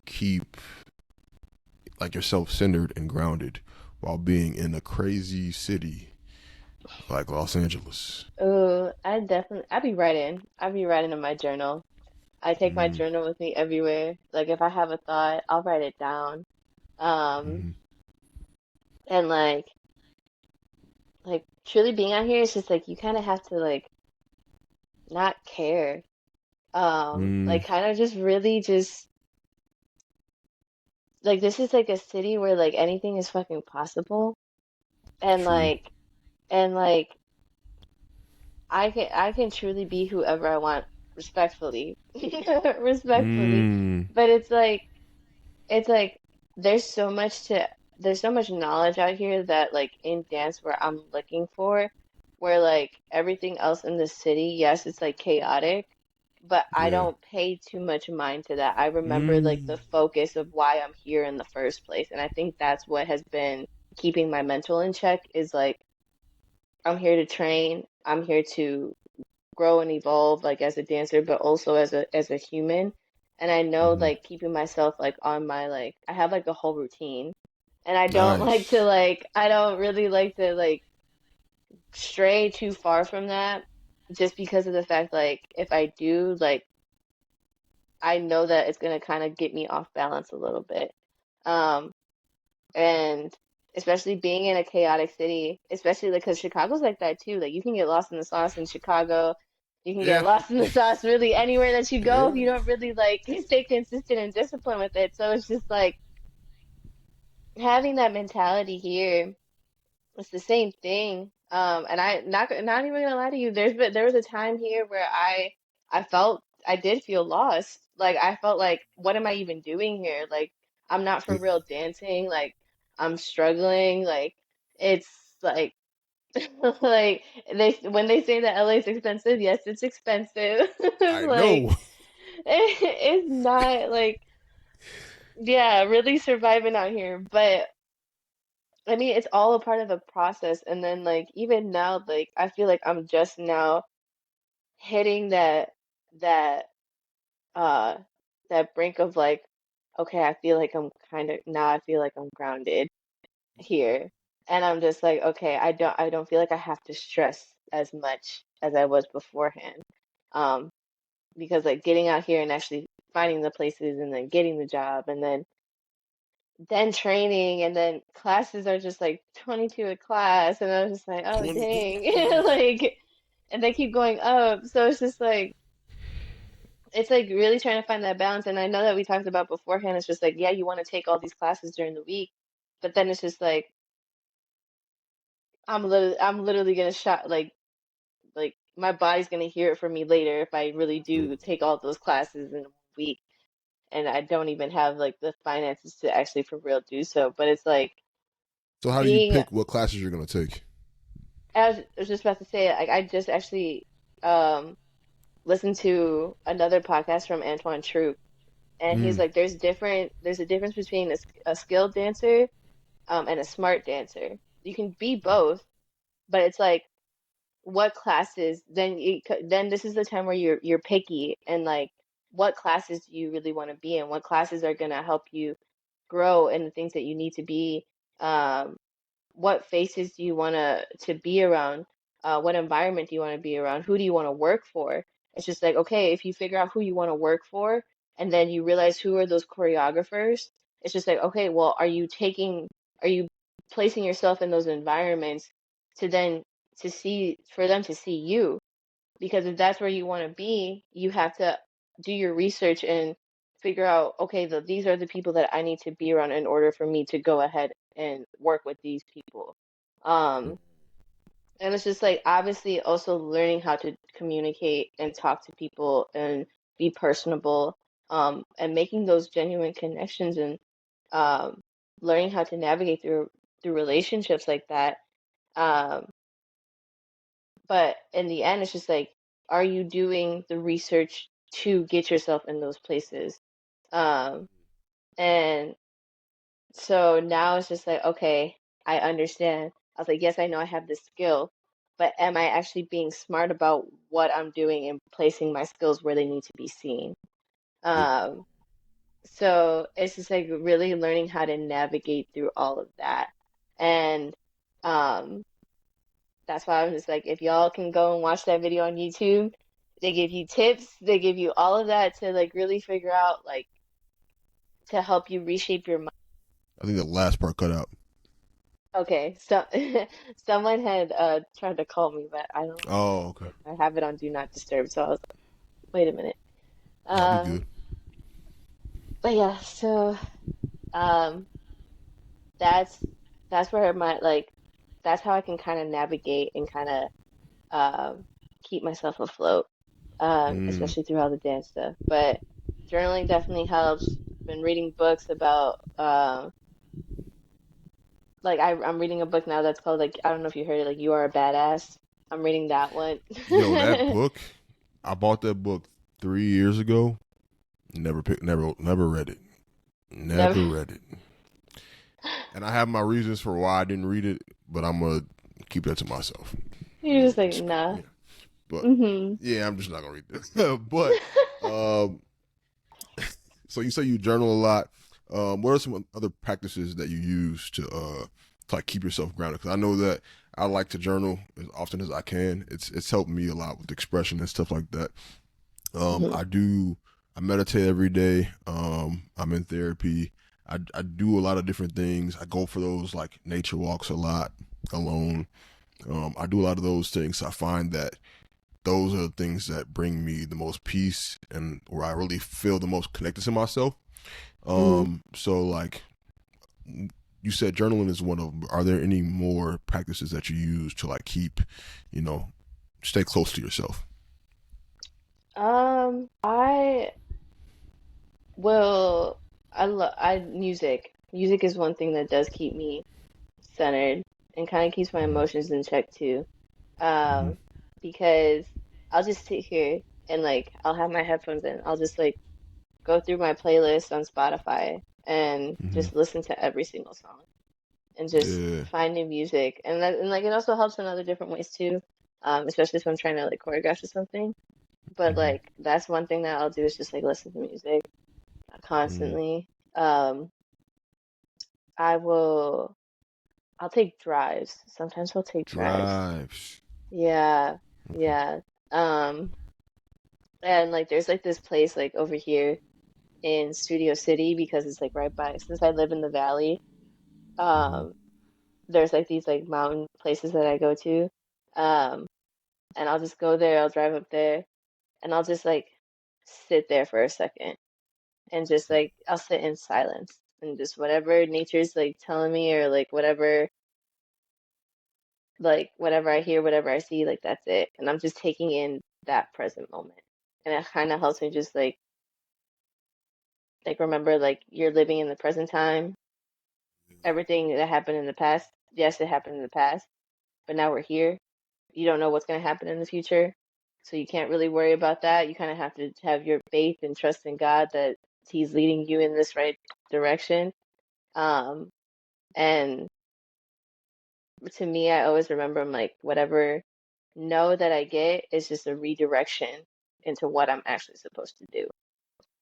S1: keep like yourself centered and grounded while being in a crazy city like Los Angeles?
S2: Oh, I be writing. I be writing in my journal. I take my
S1: Mm,
S2: journal with me everywhere. Like if I have a thought, I'll write it down. Um,
S1: mm,
S2: and like truly being out here is just like you kind of have to like not care.
S1: mm,
S2: Like kind of just really just like this is like a city where like anything is fucking possible. And
S1: true.
S2: like I can truly be whoever I want respectfully. Respectfully.
S1: Mm,
S2: But it's like there's so much to there's so much knowledge out here that like in dance where I'm looking for where like everything else in the city, yes, it's like chaotic, but I
S1: yeah.
S2: don't pay too much mind to that. I remember like
S1: Mm,
S2: the focus of why I'm here in the first place. And I think that's what has been keeping my mental in check is like I'm here to train. I'm here to grow and evolve like as a dancer, but also as a human. And I know
S1: mm,
S2: like keeping myself like on my like I have like a whole routine. And I don't like to
S1: nice.
S2: like I don't really like to like stray too far from that just because of the fact like if I do like I know that it's gonna kind of get me off balance a little bit. Um and especially being in a chaotic city, especially because Chicago's like that too. Like you can get lost in the sauce in Chicago. You can get
S1: Yeah.
S2: lost in the sauce really anywhere that you go
S1: Yeah.
S2: if you don't really like stay consistent and disciplined with it. So it's just like having that mentality here, it's the same thing. And I not even gonna lie to you, there was a time here where I felt I did feel lost. Like I felt like what am I even doing here? Like I'm not for
S1: Yeah.
S2: real dancing. Like I'm struggling. Like it's like like they when they say that LA is expensive, yes, it's expensive.
S1: I
S2: Like
S1: know.
S2: it's not like yeah, really surviving out here. But I mean, it's all a part of the process. And then like even now, like I feel like I'm just now hitting that uh that brink of like, okay, I feel like I feel like I'm grounded here. And I'm just like, okay, I don't feel like I have to stress as much as I was beforehand. Um, because like getting out here and actually finding the places and then getting the job and then training and then classes are just like 22 a class and I was just like, oh
S1: 22.
S2: dang. Like and they keep going up. So it's like really trying to find that balance. And I know that we talked about beforehand, it's just like, yeah, you want to take all these classes during the week, but then it's just like I'm literally gonna shot like my body's gonna hear it from me later if I really do take all those classes in a week and I don't even have like the finances to actually for real do so. But it's like
S1: So how do you
S2: being
S1: pick what classes you're gonna take?
S2: I was just about to say like I just actually um listened to another podcast from Antoine Troop and he's
S1: Mm.
S2: like there's a difference between a skilled dancer and a smart dancer. You can be both, but it's like what classes then this is the time where you're picky and like what classes do you really want to be in? What classes are going to help you grow in the things that you need to be? Um, what faces do you want to be around? What environment do you want to be around? Who do you want to work for? It's just like, okay, if you figure out who you want to work for and then you realize who are those choreographers, it's just like, okay, well, are you placing yourself in those environments to then to see for them to see you? Because if that's where you want to be, you have to do your research and figure out, okay, these are the people that I need to be around in order for me to go ahead and work with these people. Um, and it's just like obviously also learning how to communicate and talk to people and be personable, and making those genuine connections and um, learning how to navigate through relationships like that. Um, but in the end, it's just like, are you doing the research to get yourself in those places? Um, and so now it's just like, okay, I understand. I was like, yes, I know I have this skill, but am I actually being smart about what I'm doing and placing my skills where they need to be seen?
S1: Yeah.
S2: Um, so it's just like really learning how to navigate through all of that. And um, that's why I was just like, if y'all can go and watch that video on YouTube, they give you tips, they give you all of that to like really figure out like to help you reshape your mind.
S1: I think the last part cut out.
S2: Okay, so someone had tried to call me, but I don't
S1: Oh, okay.
S2: like I have it on do not disturb, so I was like, wait a minute.
S1: Nah, we
S2: Um,
S1: good.
S2: but yeah, so um that's that's where my like that's how I can kind of navigate and kind of keep myself afloat,
S1: Mm.
S2: especially through all the dance stuff. But journaling definitely helps. Been reading books about like I'm reading a book now that's called like I don't know if you heard it like You Are a Badass. I'm reading that one.
S1: Yo, that book. I bought that book 3 years ago. Never read it.
S2: Never.
S1: Never read it. And I have my reasons for why I didn't read it, but I'm gonna keep that to myself.
S2: You're just like nah.
S1: Yeah. But
S2: Hmm.
S1: yeah, I'm just not gonna read this. But um, so you say you journal a lot. What are some other practices that you use to like keep yourself grounded? Because I know that I like to journal as often as I can. It's helped me a lot with expression and stuff like that.
S2: Hmm.
S1: I do. I meditate every day. I'm in therapy. I do a lot of different things. I go for those like nature walks a lot alone. I do a lot of those things. I find that those are the things that bring me the most peace and where I really feel the most connected to myself.
S2: Hmm.
S1: So like you said, journaling is one of them. Are there any more practices that you use to like keep, you know, stay close to yourself?
S2: I will. I music. Music is one thing that does keep me centered and kind of keeps my
S1: Mm-hmm.
S2: emotions in check too.
S1: Mm-hmm.
S2: Um, because I'll just sit here and like I'll have my headphones in. I'll just like go through my playlist on Spotify and
S1: Mm-hmm.
S2: just listen to every single song and just
S1: Yeah.
S2: find new music. And like it also helps in other different ways too. Especially if I'm trying to like choreograph or something. But
S1: Mm-hmm.
S2: like that's one thing that I'll do is just like listen to music
S1: Mm-hmm.
S2: constantly. Um, I'll take drives. Sometimes I'll take drives.
S1: Drives.
S2: Yeah,
S1: Okay.
S2: yeah. Um, and like there's like this place like over here in Studio City because it's like right by since I live in the valley.
S1: Mm-hmm.
S2: Um, there's like these like mountain places that I go to. Um, and I'll just go there, I'll drive up there, and I'll just like sit there for a second and just like I'll sit in silence and just whatever nature's like telling me or like whatever I hear, whatever I see, like that's it. And I'm just taking in that present moment. And it kind of helps me just like remember like you're living in the present time. Everything that happened in the past, yes, it happened in the past, but now we're here. You don't know what's going to happen in the future. So you can't really worry about that. You kind of have to have your faith and trust in God that He's leading you in this right direction. Um, and to me, I always remember I'm like, whatever no that I get is just a redirection into what I'm actually supposed to do.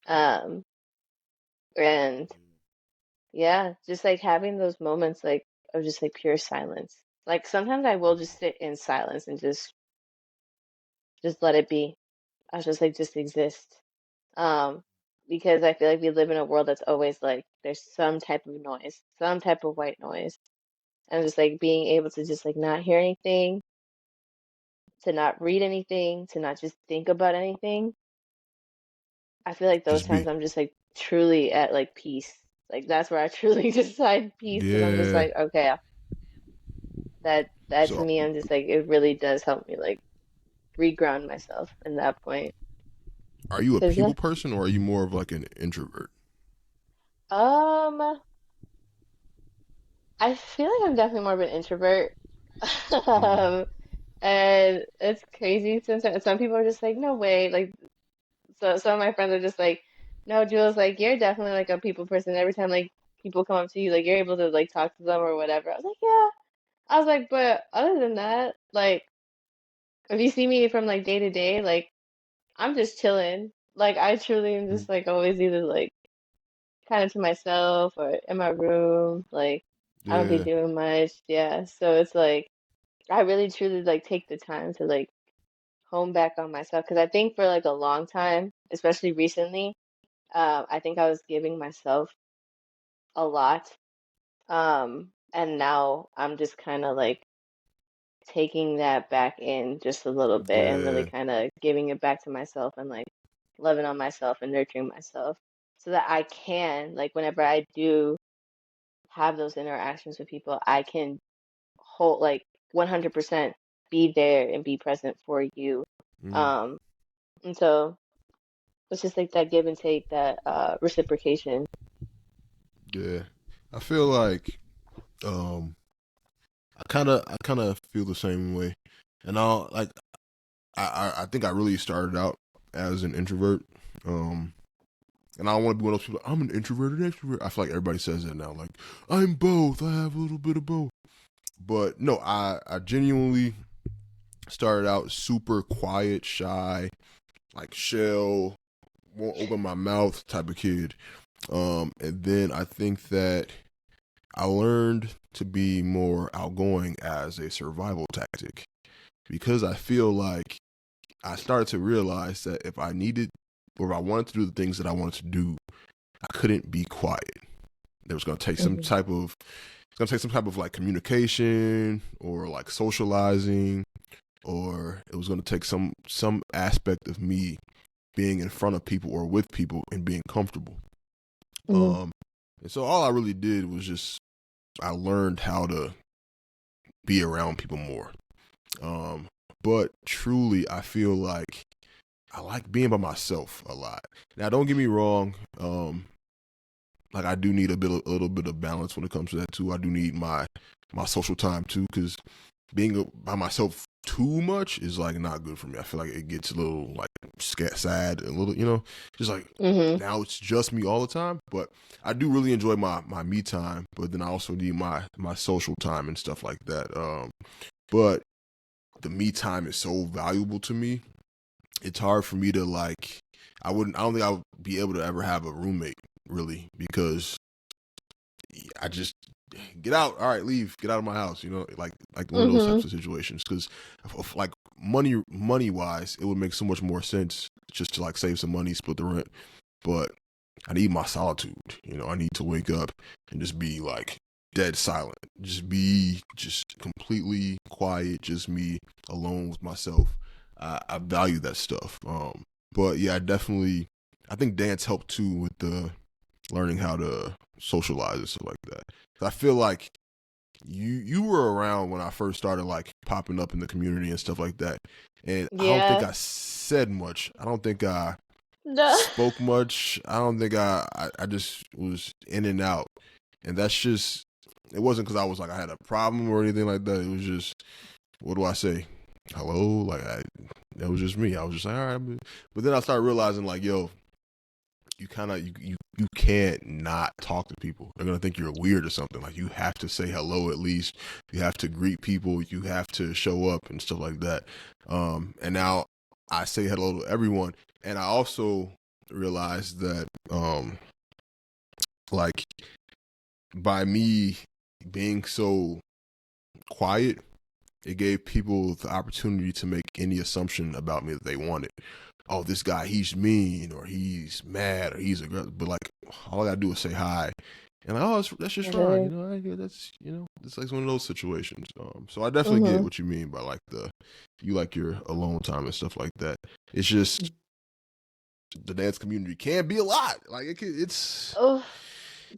S2: Um, and yeah, just like having those moments like of just like pure silence. Like sometimes I will just sit in silence and just let it be. I was just like just exist. Um, because I feel like we live in a world that's always like there's some type of noise, some type of white noise. And just like being able to just like not hear anything, to not read anything, to not just think about anything. I feel like those
S1: Just
S2: times
S1: be.
S2: I'm just like truly at like peace. Like that's where I truly just find peace and I'm just
S1: Yeah.
S2: like, okay, that to
S1: So,
S2: me I'm just like it really does help me like reground myself in that point.
S1: are you a
S2: 'Cause yeah.
S1: people person or are you more of like an introvert?
S2: Um I feel like I'm definitely more of an introvert.
S1: Mm.
S2: Um, and it's crazy since some people are just like, no way. Like, so some of my friends are just like, no, Jules, like, you're definitely like a people person. Every time like people come up to you, like, you're able to like talk to them or whatever. I was like, yeah. I was like, but other than that, like, if you see me from like day to day, like, I'm just chilling. Like, I truly am just like always either like kind of to myself or in my room. Like, I don't be
S1: Yeah.
S2: doing much. Yeah. So it's like, I really truly like take the time to like hone back on myself because I think for like a long time, especially recently, I think I was giving myself a lot. And now I'm just kind of like taking that back in just a little bit and really
S1: Yeah.
S2: kind of giving it back to myself and like loving on myself and nurturing myself so that I can, like, whenever I do have those interactions with people, I can hold like 100% be there and be present for you.
S1: Mm.
S2: Um, and so it's just like that give and take, that reciprocation.
S1: Yeah. I feel like um I kind of feel the same way. And I'll like I think I really started out as an introvert. Um and I don't want to be one of those people. I'm an introvert and extrovert. I feel like everybody says that now. Like I'm both. I have a little bit of both. But no, I genuinely started out super quiet, shy, like shell, won't open my mouth type of kid. And then I think that I learned to be more outgoing as a survival tactic because I feel like I started to realize that if I needed or if I wanted to do the things that I wanted to do, I couldn't be quiet. There was going to take some
S2: Hmm.
S1: type of it's going to take some type of like communication or like socializing, or it was going to take some aspect of me being in front of people or with people and being comfortable.
S2: Hmm.
S1: Um, and so all I really did was just I learned how to be around people more. Um, but truly, I feel like I like being by myself a lot. Now, don't get me wrong. Like I do need a little bit of balance when it comes to that too. I do need my social time too, because being by myself too much is like not good for me. I feel like it gets a little like sad, a little, just like
S2: Hmm.
S1: now it's just me all the time. But I do really enjoy my me time, but then I also need my social time and stuff like that. But the me time is so valuable to me. It's hard for me to like. I don't think I would be able to ever have a roommate really, because I just get out. All right, leave. Get out of my house. You know, like one of those types of situations. Because like money wise, it would make so much more sense just to like save some money, split the rent. But I need my solitude. You know, I need to wake up and just be like dead silent. Just completely quiet. Just me alone with myself. I value that stuff. But yeah, I think dance helped too with the learning how to socialize and stuff like that. 'Cause I feel like you were around when I first started like popping up in the community and stuff like that, and I don't think
S2: Yeah.
S1: I said much. I don't think I
S2: No.
S1: spoke much. I don't think I just was in and out, and that's just it wasn't because I was like I had a problem or anything like that. It was just what do I say? Hello, like that was just me. I was just like all right, but then I started realizing like yo, you kind of you can't not talk to people. They're gonna think you're weird or something. Like you have to say hello at least. You have to greet people. You have to show up and stuff like that. And now I say hello to everyone. And I also realized that like by me being so quiet, it gave people the opportunity to make any assumption about me that they wanted. Oh, this guy, he's mean or he's mad or he's aggressive. But like, all I gotta do is say hi, and like, oh, that's just Ron. You know, that's it's like one of those situations. So I definitely get what you mean by like you like your alone time and stuff like that. It's just the dance community can be a lot. Like it's
S2: Oh,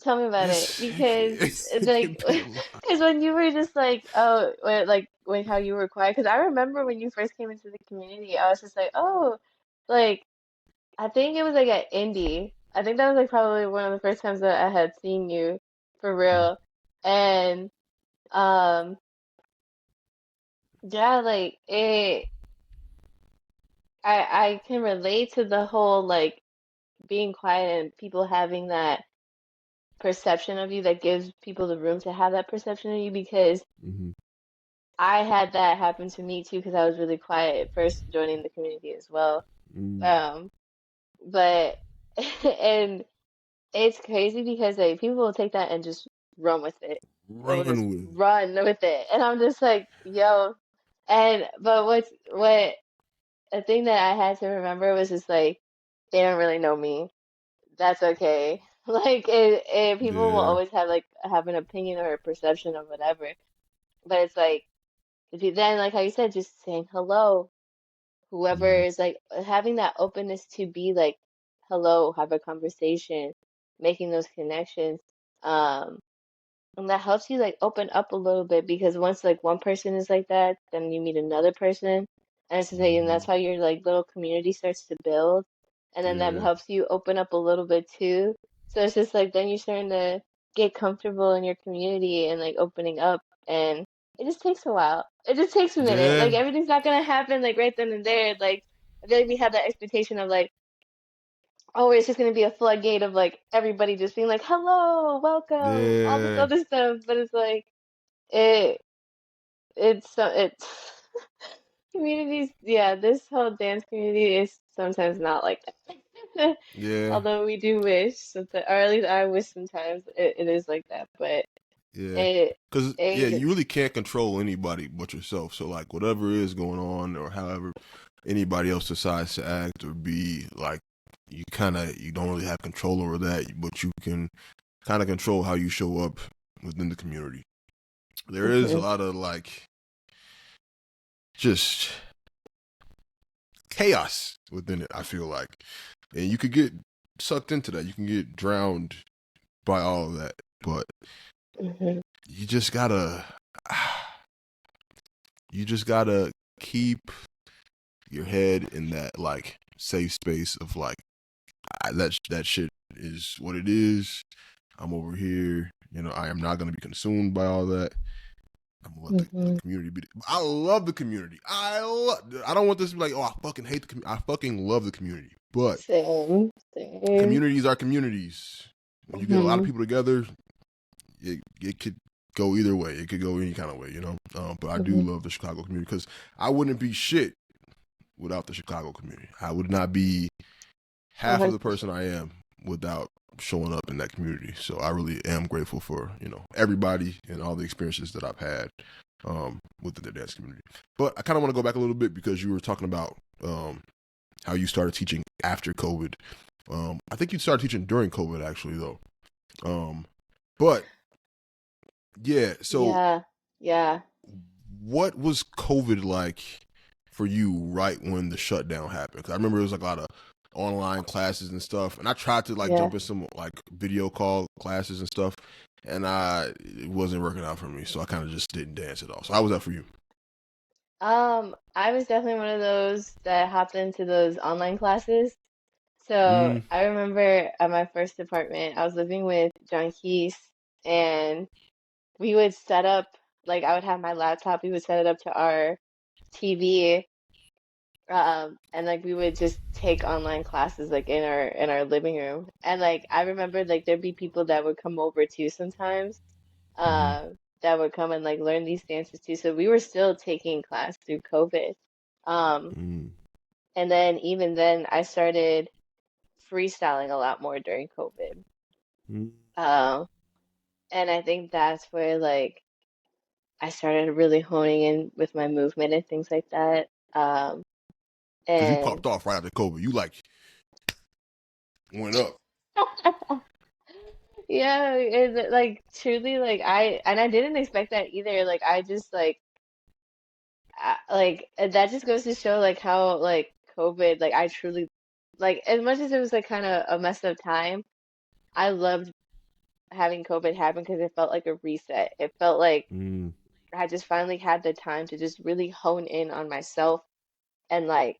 S2: tell me about it because it's
S1: it
S2: like
S1: can be a lot.
S2: because when you were just like when how you were quiet because I remember when you first came into the community I was just like oh like I think it was like at Indie. I think that was like probably one of the first times that I had seen you for real. And um yeah, like I can relate to the whole like being quiet and people having that perception of you that gives people the room to have that perception of you because
S1: Mm-hmm.
S2: I had that happen to me too because I was really quiet at first joining the community as well.
S1: Mm.
S2: Um but and it's crazy because like people will take that and just run with it. They will just
S1: Run with it.
S2: run with it. And I'm just like, yo. And but what a thing that I had to remember was just like they don't really know me. That's okay. Like people will
S1: Yeah.
S2: always have an opinion or a perception of whatever. But it's like if you then like how you said, just saying hello, whoever
S1: Mm-hmm.
S2: is like having that openness to be like hello, have a conversation, making those connections. Um And that helps you like open up a little bit because once like one person is like that, then you meet another person. And it's just like, and
S1: Mm-hmm.
S2: that's how your like little community starts to build. And then that
S1: Yeah.
S2: helps you open up a little bit too. So it's just like then you're starting to get comfortable in your community and like opening up and it just takes a while. It just takes a minute.
S1: Yeah.
S2: Like everything's not gonna happen like right then and there. Like I feel like we have that expectation of like oh, it's just gonna be a floodgate of like everybody just being like, "Hello, welcome," all this
S1: Yeah.
S2: other stuff. But it's like it, it's communities. Yeah, this whole dance community is sometimes not like that.
S1: Yeah.
S2: Although we do wish, sometimes, or at least I wish sometimes it is like that. But
S1: Yeah.
S2: it,
S1: Because, yeah,
S2: it,
S1: you really can't control anybody but yourself. So, like, whatever is going on or however anybody else decides to act or be, like, you don't really have control over that, but you can kind of control how you show up within the community. There is a
S2: Mhm,
S1: lot of, like, just chaos within it, I feel like. And you could get sucked into that. You can get drowned by all of that. But
S2: mhm,
S1: you just gotta keep your head in that like safe space of like that shit is what it is. I'm over here, I am not gonna be consumed by all that. I'm gonna let the
S2: mhm.
S1: community be. I love the community. I don't want this to be like, oh, I fucking hate the community. I fucking love the community. But
S2: Same, same.
S1: communities are communities. When you get a lot of
S2: Mhm,
S1: people together, it could go either way. It could go any kind of way. But I do
S2: mhm.
S1: love the Chicago community because I wouldn't be shit without the Chicago community. I would not be half of the person
S2: 100%.
S1: I am without showing up in that community. So I really am grateful for everybody and all the experiences that I've had within the dance community. But I kind of want to go back a little bit because you were talking about how you started teaching after COVID. I think you started teaching during COVID actually though. But yeah, so
S2: Yeah, yeah,
S1: what was COVID like for you right when the shutdown happened? 'Cause I remember it was like a lot of online classes and stuff, and I tried to like
S2: yeah.
S1: jump in some like video call classes and stuff, and it wasn't working out for me, so I kind of just didn't dance at all. So how was that for you?
S2: I was definitely one of those that hopped into those online classes. So
S1: Mm,
S2: I remember at my first apartment, I was living with John Keys, and we would set up, like, I would have my laptop, we would set it up to our TV, and like we would just take online classes like in our living room. And like I remember like there'd be people that would come over too sometimes,
S1: mm,
S2: that would come and like learn these dances too. So we were still taking class through COVID. Um,
S1: mm,
S2: and then even then I started freestyling a lot more during COVID.
S1: mm.
S2: Um, and I think that's where like I started really honing in with my movement and things like that.
S1: Because you
S2: And
S1: popped off right after COVID, you like went up.
S2: yeah, it, like truly, like I didn't expect that either. Like I just like that just goes to show like how like COVID, like I truly like as much as it was like kind of a messed up time, I loved having COVID happen because it felt like a reset. It felt like
S1: Mm,
S2: I just finally had the time to just really hone in on myself and like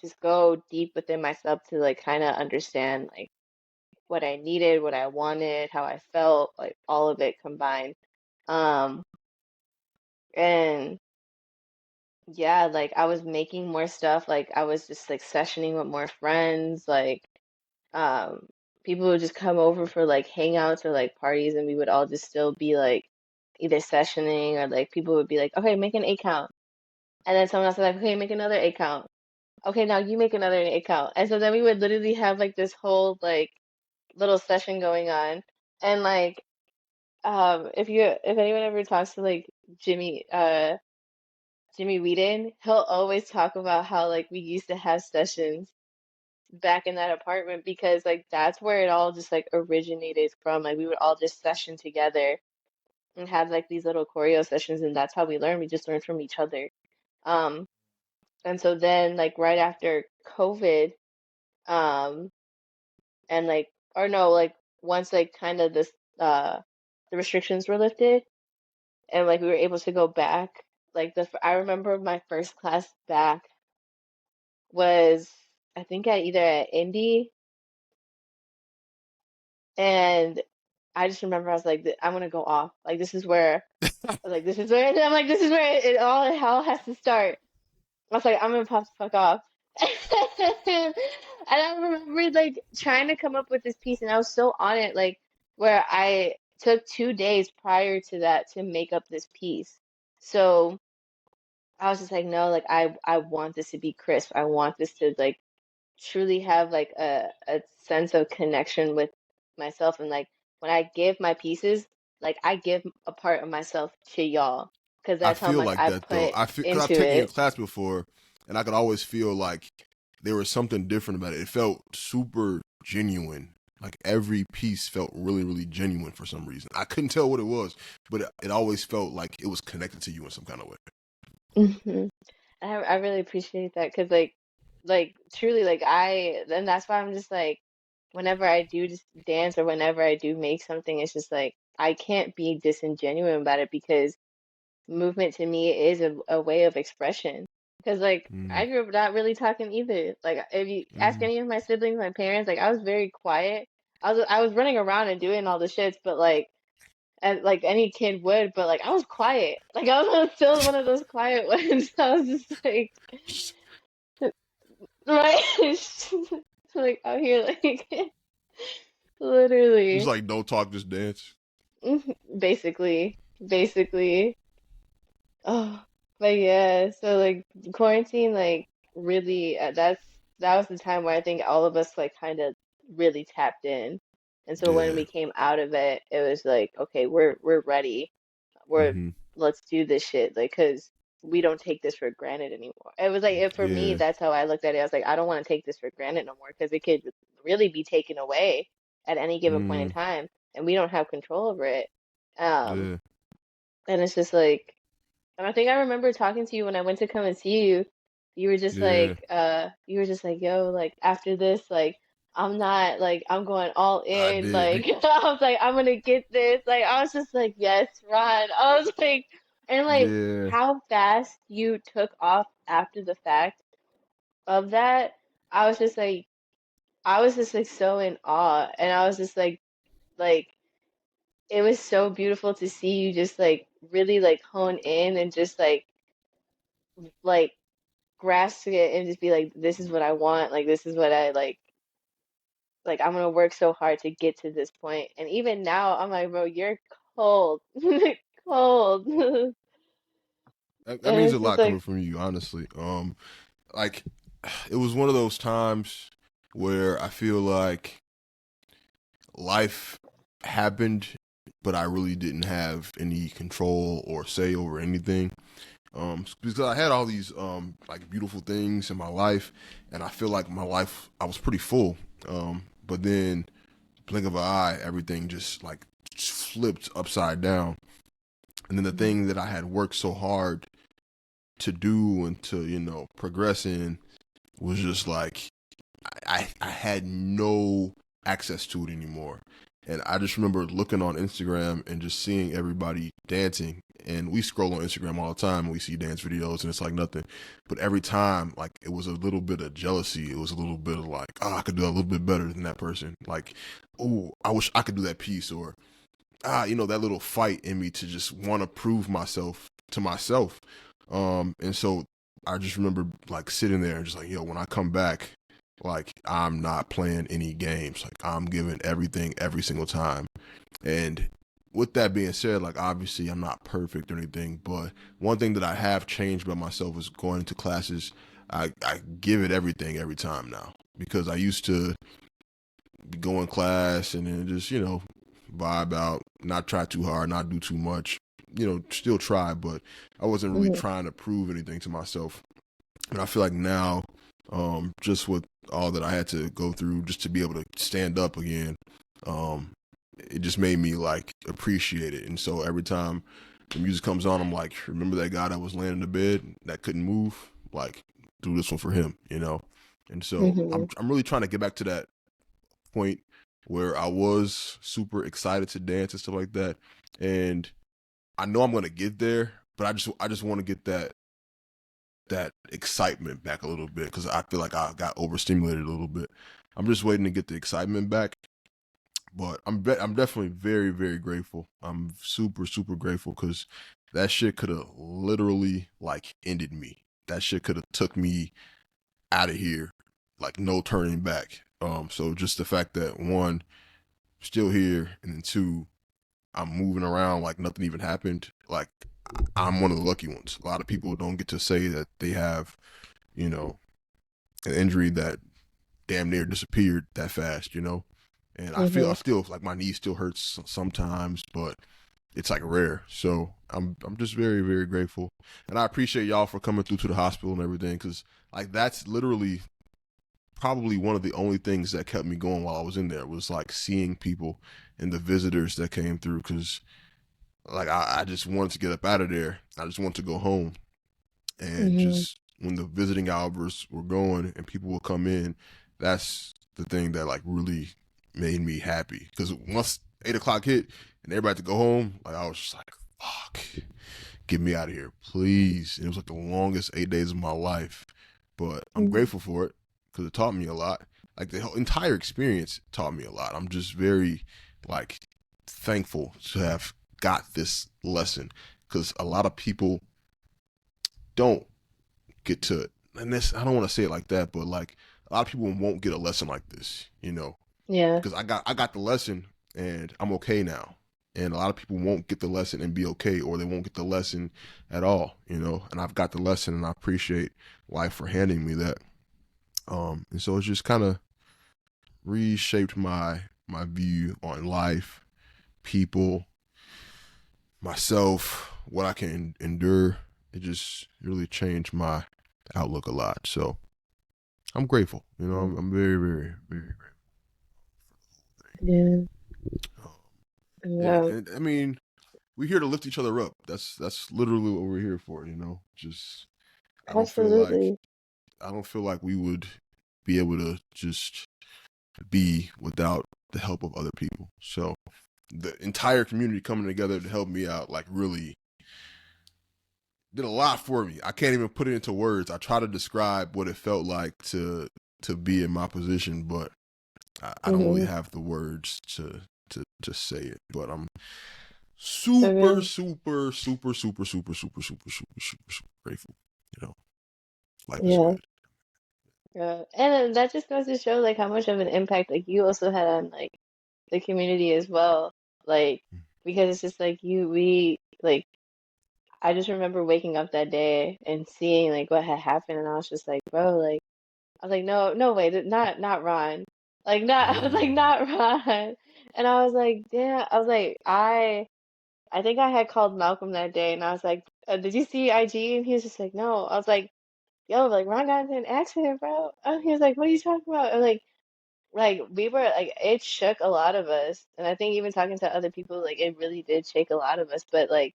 S2: just go deep within myself to like kind of understand like what I needed, what I wanted, how I felt, like all of it combined. Um, and yeah, like I was making more stuff, like I was just like sessioning with more friends, like um people would just come over for like hangouts or like parties and we would all just still be like either sessioning or like people would be like, okay, make an eight count. And then someone else was like, okay, make another eight count. Okay, now you make another eight count. And so then we would literally have like this whole like little session going on. And like if anyone ever talks to like Jimmy Jimmy Whedon, he'll always talk about how like we used to have sessions back in that apartment because like that's where it all just like originated from. Like we would all just session together and have like these little choreo sessions and that's how we learn. We just learn from each other. Um and so then like right after COVID, um and like or no, like once like kind of this the restrictions were lifted and like we were able to go back. Like I remember my first class back was I think at either at Indy, and I just remember I was like, I'm gonna go off. Like this is where I'm like this is where it all has to start. I was like, I'm gonna pop the fuck off. And I remember like trying to come up with this piece, and I was so on it, like where I took 2 days prior to that to make up this piece. So I was just like, no, like I want this to be crisp. I want this to like truly have like a sense of connection with myself and like when I give my pieces, like I give a part of myself to y'all because
S1: I
S2: that's how
S1: feel
S2: much
S1: like
S2: I
S1: that though.
S2: put
S1: I feel because I've
S2: into
S1: taken your
S2: it.
S1: class before, and I could always feel like there was something different about it. It felt super genuine. Like every piece felt really, really genuine for some reason. I couldn't tell what it was, but it always felt like it was connected to you in some kind of way.
S2: Hmm. I really appreciate that because like truly like I and that's why I'm just like whenever I do just dance or whenever I do make something, it's just like I can't be disingenuous about it because movement to me is a way of expression. Because like
S1: Mm,
S2: I grew up not really talking either. Like if you ask
S1: mm.
S2: any of my siblings, my parents, like I was very quiet. I was running around and doing all the shits, but like and like any kid would, but like I was quiet. Like I was still one of those quiet ones. I was just like right, like out here like
S1: Just
S2: literally,
S1: like don't talk, just dance.
S2: basically. Oh, but yeah, so like quarantine, like really, that was the time where I think all of us like kind of really tapped in. And so when
S1: Yeah.
S2: we came out of it, it was like, okay, we're ready. We're
S1: Hmm.
S2: Let's do this shit. Like, 'cause we don't take this for granted anymore. It was like for me,
S1: Yeah.
S2: that's how I looked at it. I was like, I don't want to take this for granted no more because it could really be taken away at any given point in
S1: Mm.
S2: time, and we don't have control over it. Um,
S1: Yeah.
S2: and it's just like, and I think I remember talking to you when I went to come and see you.
S1: Yeah.
S2: You were just like, yo, like after this, like I'm not like I'm going all
S1: I
S2: in.
S1: did.
S2: Like I was like, I'm gonna get this. Like I was just like, yes, Ron. I was like, and like
S1: Yeah.
S2: how fast you took off after the fact of that. I was just like, I was just like so in awe, and I was just like it was so beautiful to see you just like really like hone in and just like grasp it and just be like, this is what I want. Like this is what I like. Like I'm gonna work so hard to get to this point. And even now, I'm like, bro, you're cold, cold.
S1: That
S2: And
S1: means a
S2: it's just
S1: lot coming
S2: like,
S1: from you, honestly. Like it was one of those times where I feel like life happened, but I really didn't have any control or say over anything. Because I had all these like beautiful things in my life, and I feel like my life I was pretty full. But then blink of an eye, everything just like flipped upside down. And then the
S2: mhm,
S1: thing that I had worked so hard to do and to progress in was just like I had no access to it anymore. And I just remember looking on Instagram and just seeing everybody dancing. And we scroll on Instagram all the time and we see dance videos and it's like nothing. But every time, like, it was a little bit of jealousy. It was a little bit of like, oh, I could do a little bit better than that person. Like, oh, I wish I could do that piece. Or, that little fight in me to just want to prove myself to myself. And so I just remember like sitting there and just like, yo, when I come back, like I'm not playing any games. Like I'm giving everything every single time. And with that being said, like obviously I'm not perfect or anything, but one thing that I have changed about myself is going into classes. I give it everything every time now because I used to go in class and then just vibe out, not try too hard, not do too much. Still try, but I wasn't really
S2: mhm,
S1: trying to prove anything to myself. And I feel like now, just with all that I had to go through just to be able to stand up again, um, it just made me like appreciate it. And so every time the music comes on, I'm like, remember that guy that was laying in the bed that couldn't move? Like, do this one for him. And so I'm
S2: mhm,
S1: I'm really trying to get back to that point where I was super excited to dance and stuff like that. And I know I'm gonna get there, but I just want to get that excitement back a little bit because I feel like I got overstimulated a little bit. I'm just waiting to get the excitement back, but I'm definitely very very grateful. I'm super super grateful because that shit could have literally like ended me. That shit could have took me out of here, like no turning back. So just the fact that one, still here, and then two, I'm moving around like nothing even happened. Like I'm one of the lucky ones. A lot of people don't get to say that they have, you know, an injury that damn near disappeared that fast. And I
S2: mhm,
S1: still like my knee still hurts sometimes, but it's like rare. So I'm just very very grateful, and I appreciate y'all for coming through to the hospital and everything because like that's literally probably one of the only things that kept me going while I was in there was like seeing people and the visitors that came through because like I just wanted to get up out of there. I just wanted to go home and
S2: mhm,
S1: just when the visiting hours were going and people would come in, that's the thing that like really made me happy because once 8 o'clock hit and everybody had to go home, like I was just like, fuck, get me out of here, please. And it was like the longest 8 days of my life, but I'm
S2: mhm,
S1: grateful for it because it taught me a lot. Like the whole entire experience taught me a lot. I'm just very like thankful to have got this lesson because a lot of people don't get to it. And this, I don't want to say it like that, but like a lot of people won't get a lesson like this,
S2: yeah,
S1: because I got the lesson and I'm okay now. And a lot of people won't get the lesson and be okay, or they won't get the lesson at all. And I've got the lesson, and I appreciate life for handing me that. And so it's just kind of reshaped my view on life, people, myself, what I can endure. It just really changed my outlook a lot. So I'm grateful. You know, I'm very, very, very
S2: Yeah.
S1: grateful.
S2: Yeah.
S1: And I mean, we're here to lift each other up. That's literally what we're here for. You know, just I don't feel like
S2: Absolutely.
S1: we would be able to just be without the help of other people. So the entire community coming together to help me out, like, really did a lot for me. I can't even put it into words. I try to describe what it felt like to be in my position, but I don't really
S2: Mm-hmm.
S1: have the words to say it. But I'm super,
S2: Okay.
S1: super, super, super, super, super, super, super, super, super grateful. You know, life is
S2: Yeah.
S1: good.
S2: Yeah. And that just goes to show like how much of an impact like you also had on like the community as well. Like because it's just like we like I just remember waking up that day and seeing like what had happened and I was just like, bro, like I was like, no, no way, not Ron. Like not I was like
S1: Mm.
S2: not Ron. And I was like, damn, I was like, I think I had called Malcolm that day and I was like, did you see IG? And he was just like, no. I was like, yo, like Ron got into an accident, bro. And he was like, what are you talking about? And like we were like it shook a lot of us. And I think even talking to other people, like it really did shake a lot of us. But like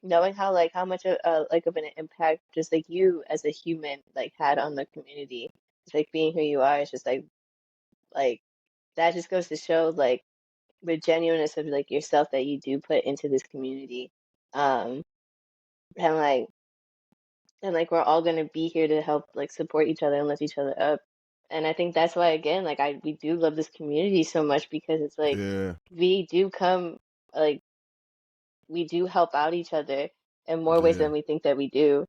S2: knowing how like how much like of an impact just like you as a human like had on the community, it's like being who you are, it's just like that just goes to show like the genuineness of like yourself that you do put into this community. Um and like we're all gonna be here to help like support each other and lift each other up. And I think that's why again, like we do love this community so much because it's like
S1: Yeah,
S2: we do come like we do help out each other in more ways
S1: yeah,
S2: than we think that we do.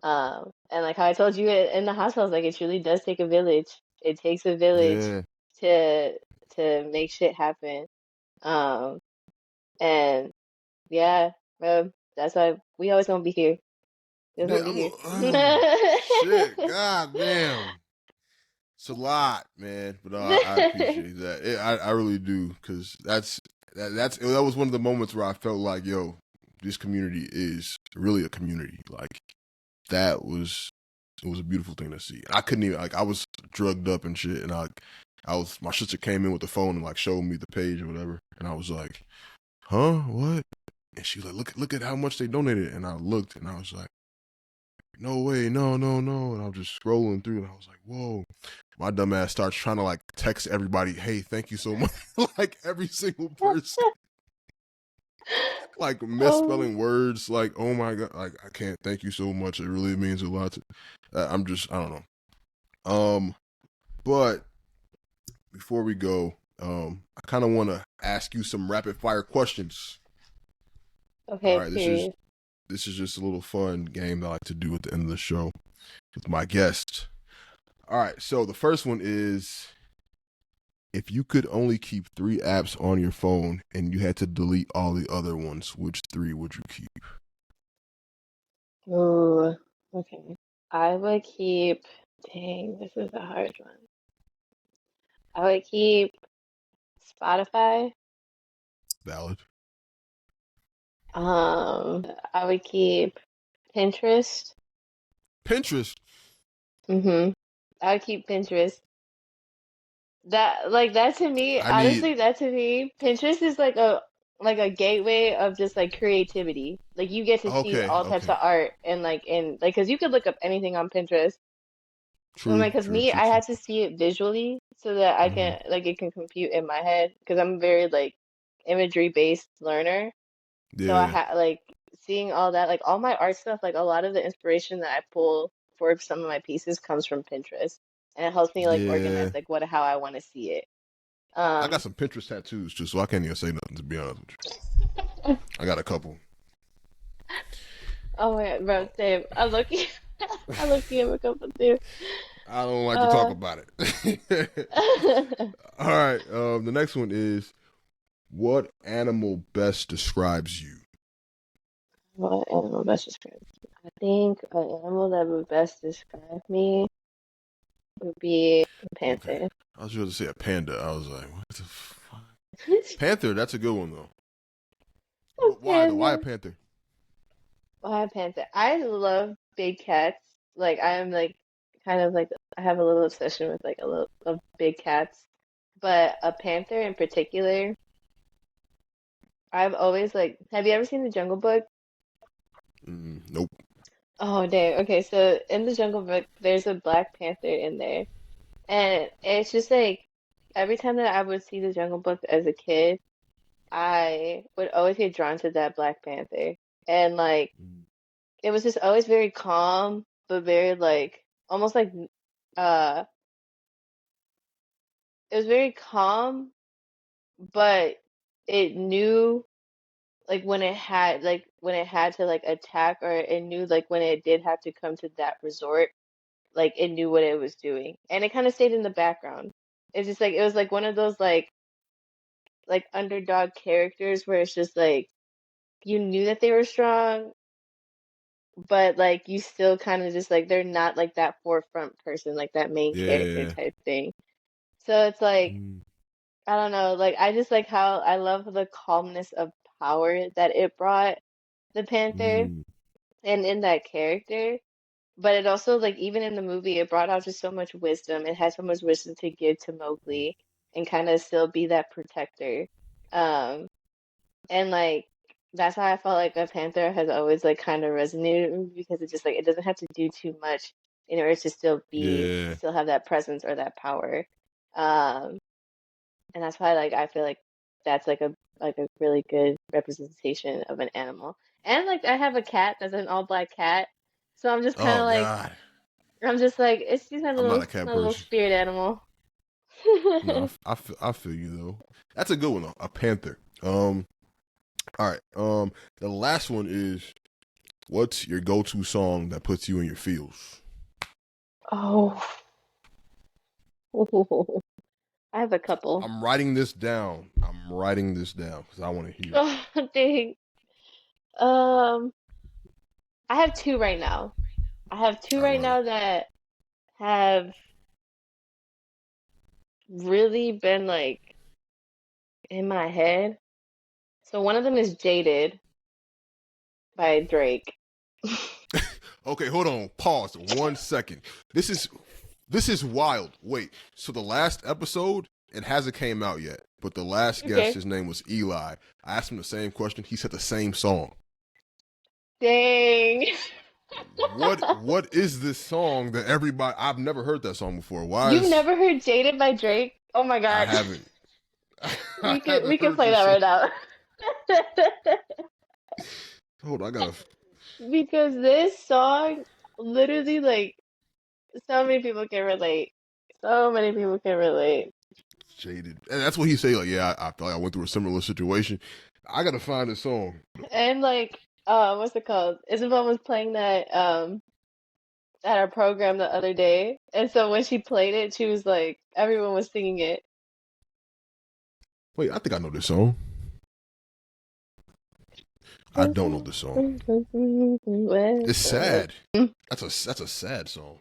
S2: And like how I told you in the hospitals, like it truly does take a village. It takes a village
S1: yeah.
S2: to make shit happen. Um, and yeah, that's why we always gonna be here. We're
S1: Yeah,
S2: gonna be here.
S1: shit. God damn. It's a lot, man. But I appreciate that. I really do, because that was one of the moments where I felt like, yo, this community is really a community. Like, that was it was a beautiful thing to see. I couldn't even, like, I was drugged up and shit, and I was my sister came in with the phone and like showed me the page or whatever, and I was like, huh, what? And she was like, look at how much they donated, and I looked and I was like, no way, no, no, no. And I was just scrolling through and I was like, whoa. My dumb ass starts trying to like text everybody, hey, thank you so much. Like every single person. Like
S2: Oh,
S1: misspelling words, like, oh my God, like, I can't thank you so much. It really means a lot to I don't know. But before we go, I kind of want to ask you some rapid fire questions. All
S2: okay,
S1: right,
S2: period.
S1: this is just a little fun game that I like to do at the end of the show with my guests. All right, so the first one is, if you could only keep 3 apps on your phone and you had to delete all the other ones, which 3 would you keep?
S2: Ooh, okay. I would keep, dang, this is a hard one. I would keep Spotify.
S1: Valid.
S2: I would keep Pinterest.
S1: Pinterest.
S2: Mm-hmm. I would keep Pinterest. That like that to me,
S1: I need.
S2: honestly, that to me, Pinterest is like a gateway of just like creativity. Like you get to see
S1: Okay.
S2: all types
S1: Okay.
S2: of art and like because you could look up anything on Pinterest. But
S1: True.
S2: like, cause
S1: True.
S2: me,
S1: True.
S2: I
S1: True.
S2: had to see it visually so that I
S1: Mm-hmm.
S2: can like it can compute in my head because I'm very like imagery based learner. So I
S1: Yeah.
S2: had like seeing all that, like all my art stuff, like a lot of the inspiration that I pull for some of my pieces comes from Pinterest, and it helps me like organize
S1: Yeah.
S2: like what how I want to see it.
S1: I got
S2: Um,
S1: some Pinterest tattoos too, so I can't even say nothing, to be honest with you. I got a couple.
S2: oh my God, bro, same. I look, I look you a couple too.
S1: I don't like to talk
S2: Uh,
S1: about it. All right. The next one is, what animal best describes you?
S2: what animal best describe me? I think an animal that would best describe me. would be a
S1: Okay.
S2: panther.
S1: I was going to say a panda. I was like, what the fuck? Panther, that's a good one, though.
S2: A
S1: Why, though? Why a
S2: panther.
S1: panther?
S2: Why a panther? I love big cats. Like I'm like kind of like I have a little obsession with like a little of big cats. But a panther in particular, I've always like have you ever seen The Jungle Book?
S1: Nope.
S2: Oh dang. Okay, so in The Jungle Book there's a Black Panther in there. And it's just like every time that I would see The Jungle Book as a kid, I would always get drawn to that Black Panther. And like it was just always very calm, but very like almost like uh it was very calm, but it knew like when it had to like attack, or it knew like when it did have to come to that resort, like it knew what it was doing. And it kind of stayed in the background. It's just like it was like one of those like underdog characters where it's just like you knew that they were strong, but like you still kind of just like they're not like that forefront person, like that main character
S1: Yeah.
S2: type thing. So it's like
S1: Mm,
S2: I don't know, like I just like how I love the calmness of power that it brought the Panther
S1: mm,
S2: and in that character. But it also like even in the movie it brought out just so much wisdom. It had so much wisdom to give to Mowgli and kind of still be that protector. Um and like that's why I felt like a panther has always like kind of resonated with me because it just like it doesn't have to do too much in order to
S1: yeah.
S2: still have that presence or that power. Um and that's why like I feel like that's like a really good representation of an animal. And like I have a cat that's an all black cat. So I'm just kind
S1: Oh
S2: of like
S1: God.
S2: I'm just like it's just
S1: I'm not a cat
S2: my little
S1: person.
S2: spirit animal.
S1: No, I feel you though. That's a good one though. A panther. All right. The last one is, what's your go-to song that puts you in your feels?
S2: Oh, I have a couple.
S1: I'm writing this down. I'm writing this down because I want to hear it.
S2: Oh, dang. Um, I have two right now. I have two
S1: I
S2: right
S1: run it.
S2: now that have really been like in my head. So one of them is Jaded by Drake.
S1: Okay, hold on. Pause. 1 second. This is wild. Wait. So the last episode, it hasn't came out yet, but the last guest,
S2: Okay.
S1: his name was Eli. I asked him the same question. He said the same song.
S2: Dang.
S1: What is this song that everybody? I've never heard that song before. Why
S2: You've
S1: is
S2: never heard Jaded by Drake? Oh my
S1: I
S2: God.
S1: haven't? I haven't
S2: We can
S1: heard
S2: play
S1: this
S2: that
S1: song.
S2: right now.
S1: Hold on, I gotta
S2: Because this song literally like so many people can relate. So many people can relate.
S1: jaded, and that's what he say. Like, yeah, I feel like I went through a similar situation. I gotta find this song.
S2: And like what's it called? Isabel was playing that at our program the other day. And so when she played it, she was like everyone was singing it.
S1: Wait, I think I know this song. I don't know this song. It's sad. That's a sad song.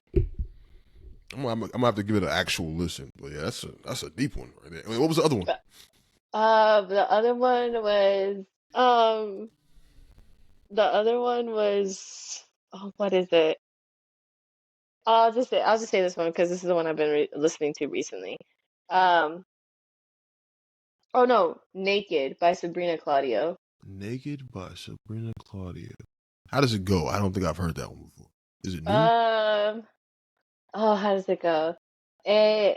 S1: I'm gonna have to give it an actual listen. But yeah, that's a deep one right there. Wait, what was the other one?
S2: The other one was um the other one was oh what is it? I'll just say this one because this is the one I've been listening to recently. Um, oh no, Naked by Sabrina Claudio.
S1: Naked by Sabrina Claudia. How does it go? I don't think I've heard that one before. Is it new?
S2: Um, oh, how does it go? It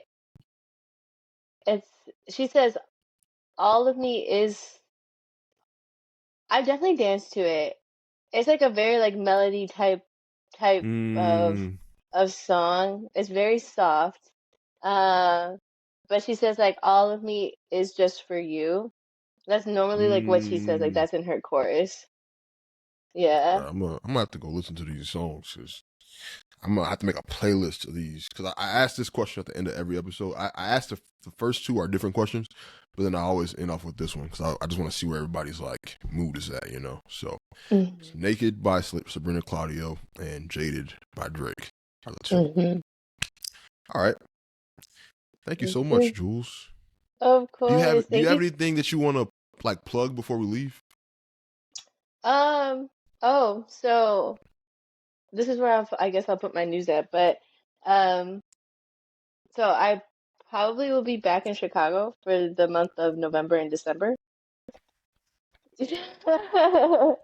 S2: it's she says all of me is I definitely danced to it. It's like a very like melody type
S1: Mm,
S2: of song. It's very soft. Uh, but she says like all of me is just for you. That's normally like what she says, like
S1: mm.
S2: that's in her chorus. Yeah.
S1: I'm gonna have to go listen to these songs because I'm gonna have to make a playlist of these because I ask this question at the end of every episode. I asked the first two are different questions, but then I always end off with this one because I just want to see where everybody's like mood is at, you know. So, it's
S2: Hmm.
S1: Naked by Sabrina Claudio and Jaded by Drake are the two.
S2: Hmm.
S1: All right. Thank you so much,
S2: Mhm.
S1: Jules.
S2: Of
S1: Do you
S2: course.
S1: have
S2: Thank you.
S1: anything that you want to like plug before we leave?
S2: Um, oh, so this is where I guess I'll put my news at, but um, so I probably will be back in Chicago for the month of November and December.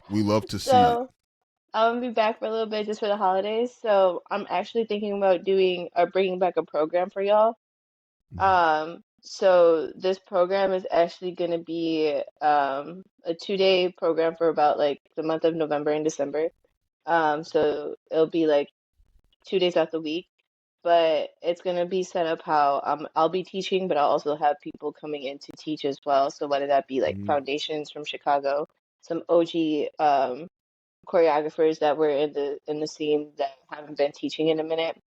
S1: We love to see it.
S2: So I'm gonna be back for a little bit just for the holidays. So I'm actually thinking about doing or bringing back a program for y'all.
S1: Mhm.
S2: So this program is actually gonna be a 2-day program for about like the month of November and December. So it'll be like 2 days out the week, but it's gonna be set up how I'll be teaching, but I'll also have people coming in to teach as well. So whether that be like
S1: Mhm.
S2: foundations from Chicago, some OG choreographers that were in the scene that haven't been teaching in a minute,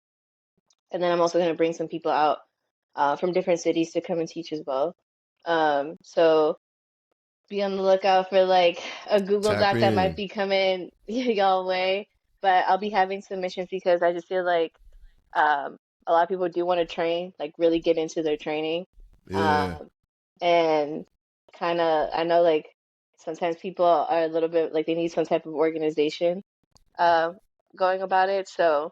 S2: and then I'm also gonna bring some people out from different cities to come and teach as well. So be on the lookout for like a Google
S1: Tap
S2: Doc that might
S1: in.
S2: be coming y'all way. But I'll be having submissions because I just feel like um, a lot of people do want to train, like really get into their training.
S1: Yeah.
S2: Um, and kind of, I know like sometimes people are a little bit like they need some type of organization uh, going about it. So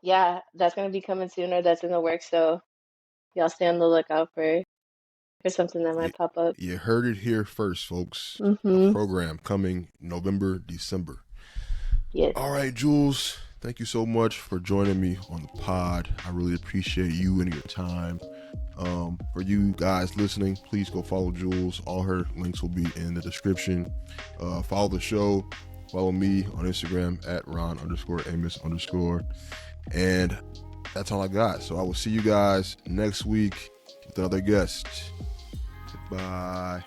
S2: yeah, that's gonna be coming sooner. That's in the works. So y'all stay on the lookout for something that
S1: You,
S2: might pop up.
S1: you heard it here first, folks. A
S2: Mm-hmm.
S1: program coming November, December.
S2: Yes.
S1: All right, Jules. Thank you so much for joining me on the pod. I really appreciate you and your time. For you guys listening, please go follow Jules. All her links will be in the description. Follow the show. Follow me on Instagram at Ron_Amos_. And that's all I got. So I will see you guys next week with another guest. Goodbye.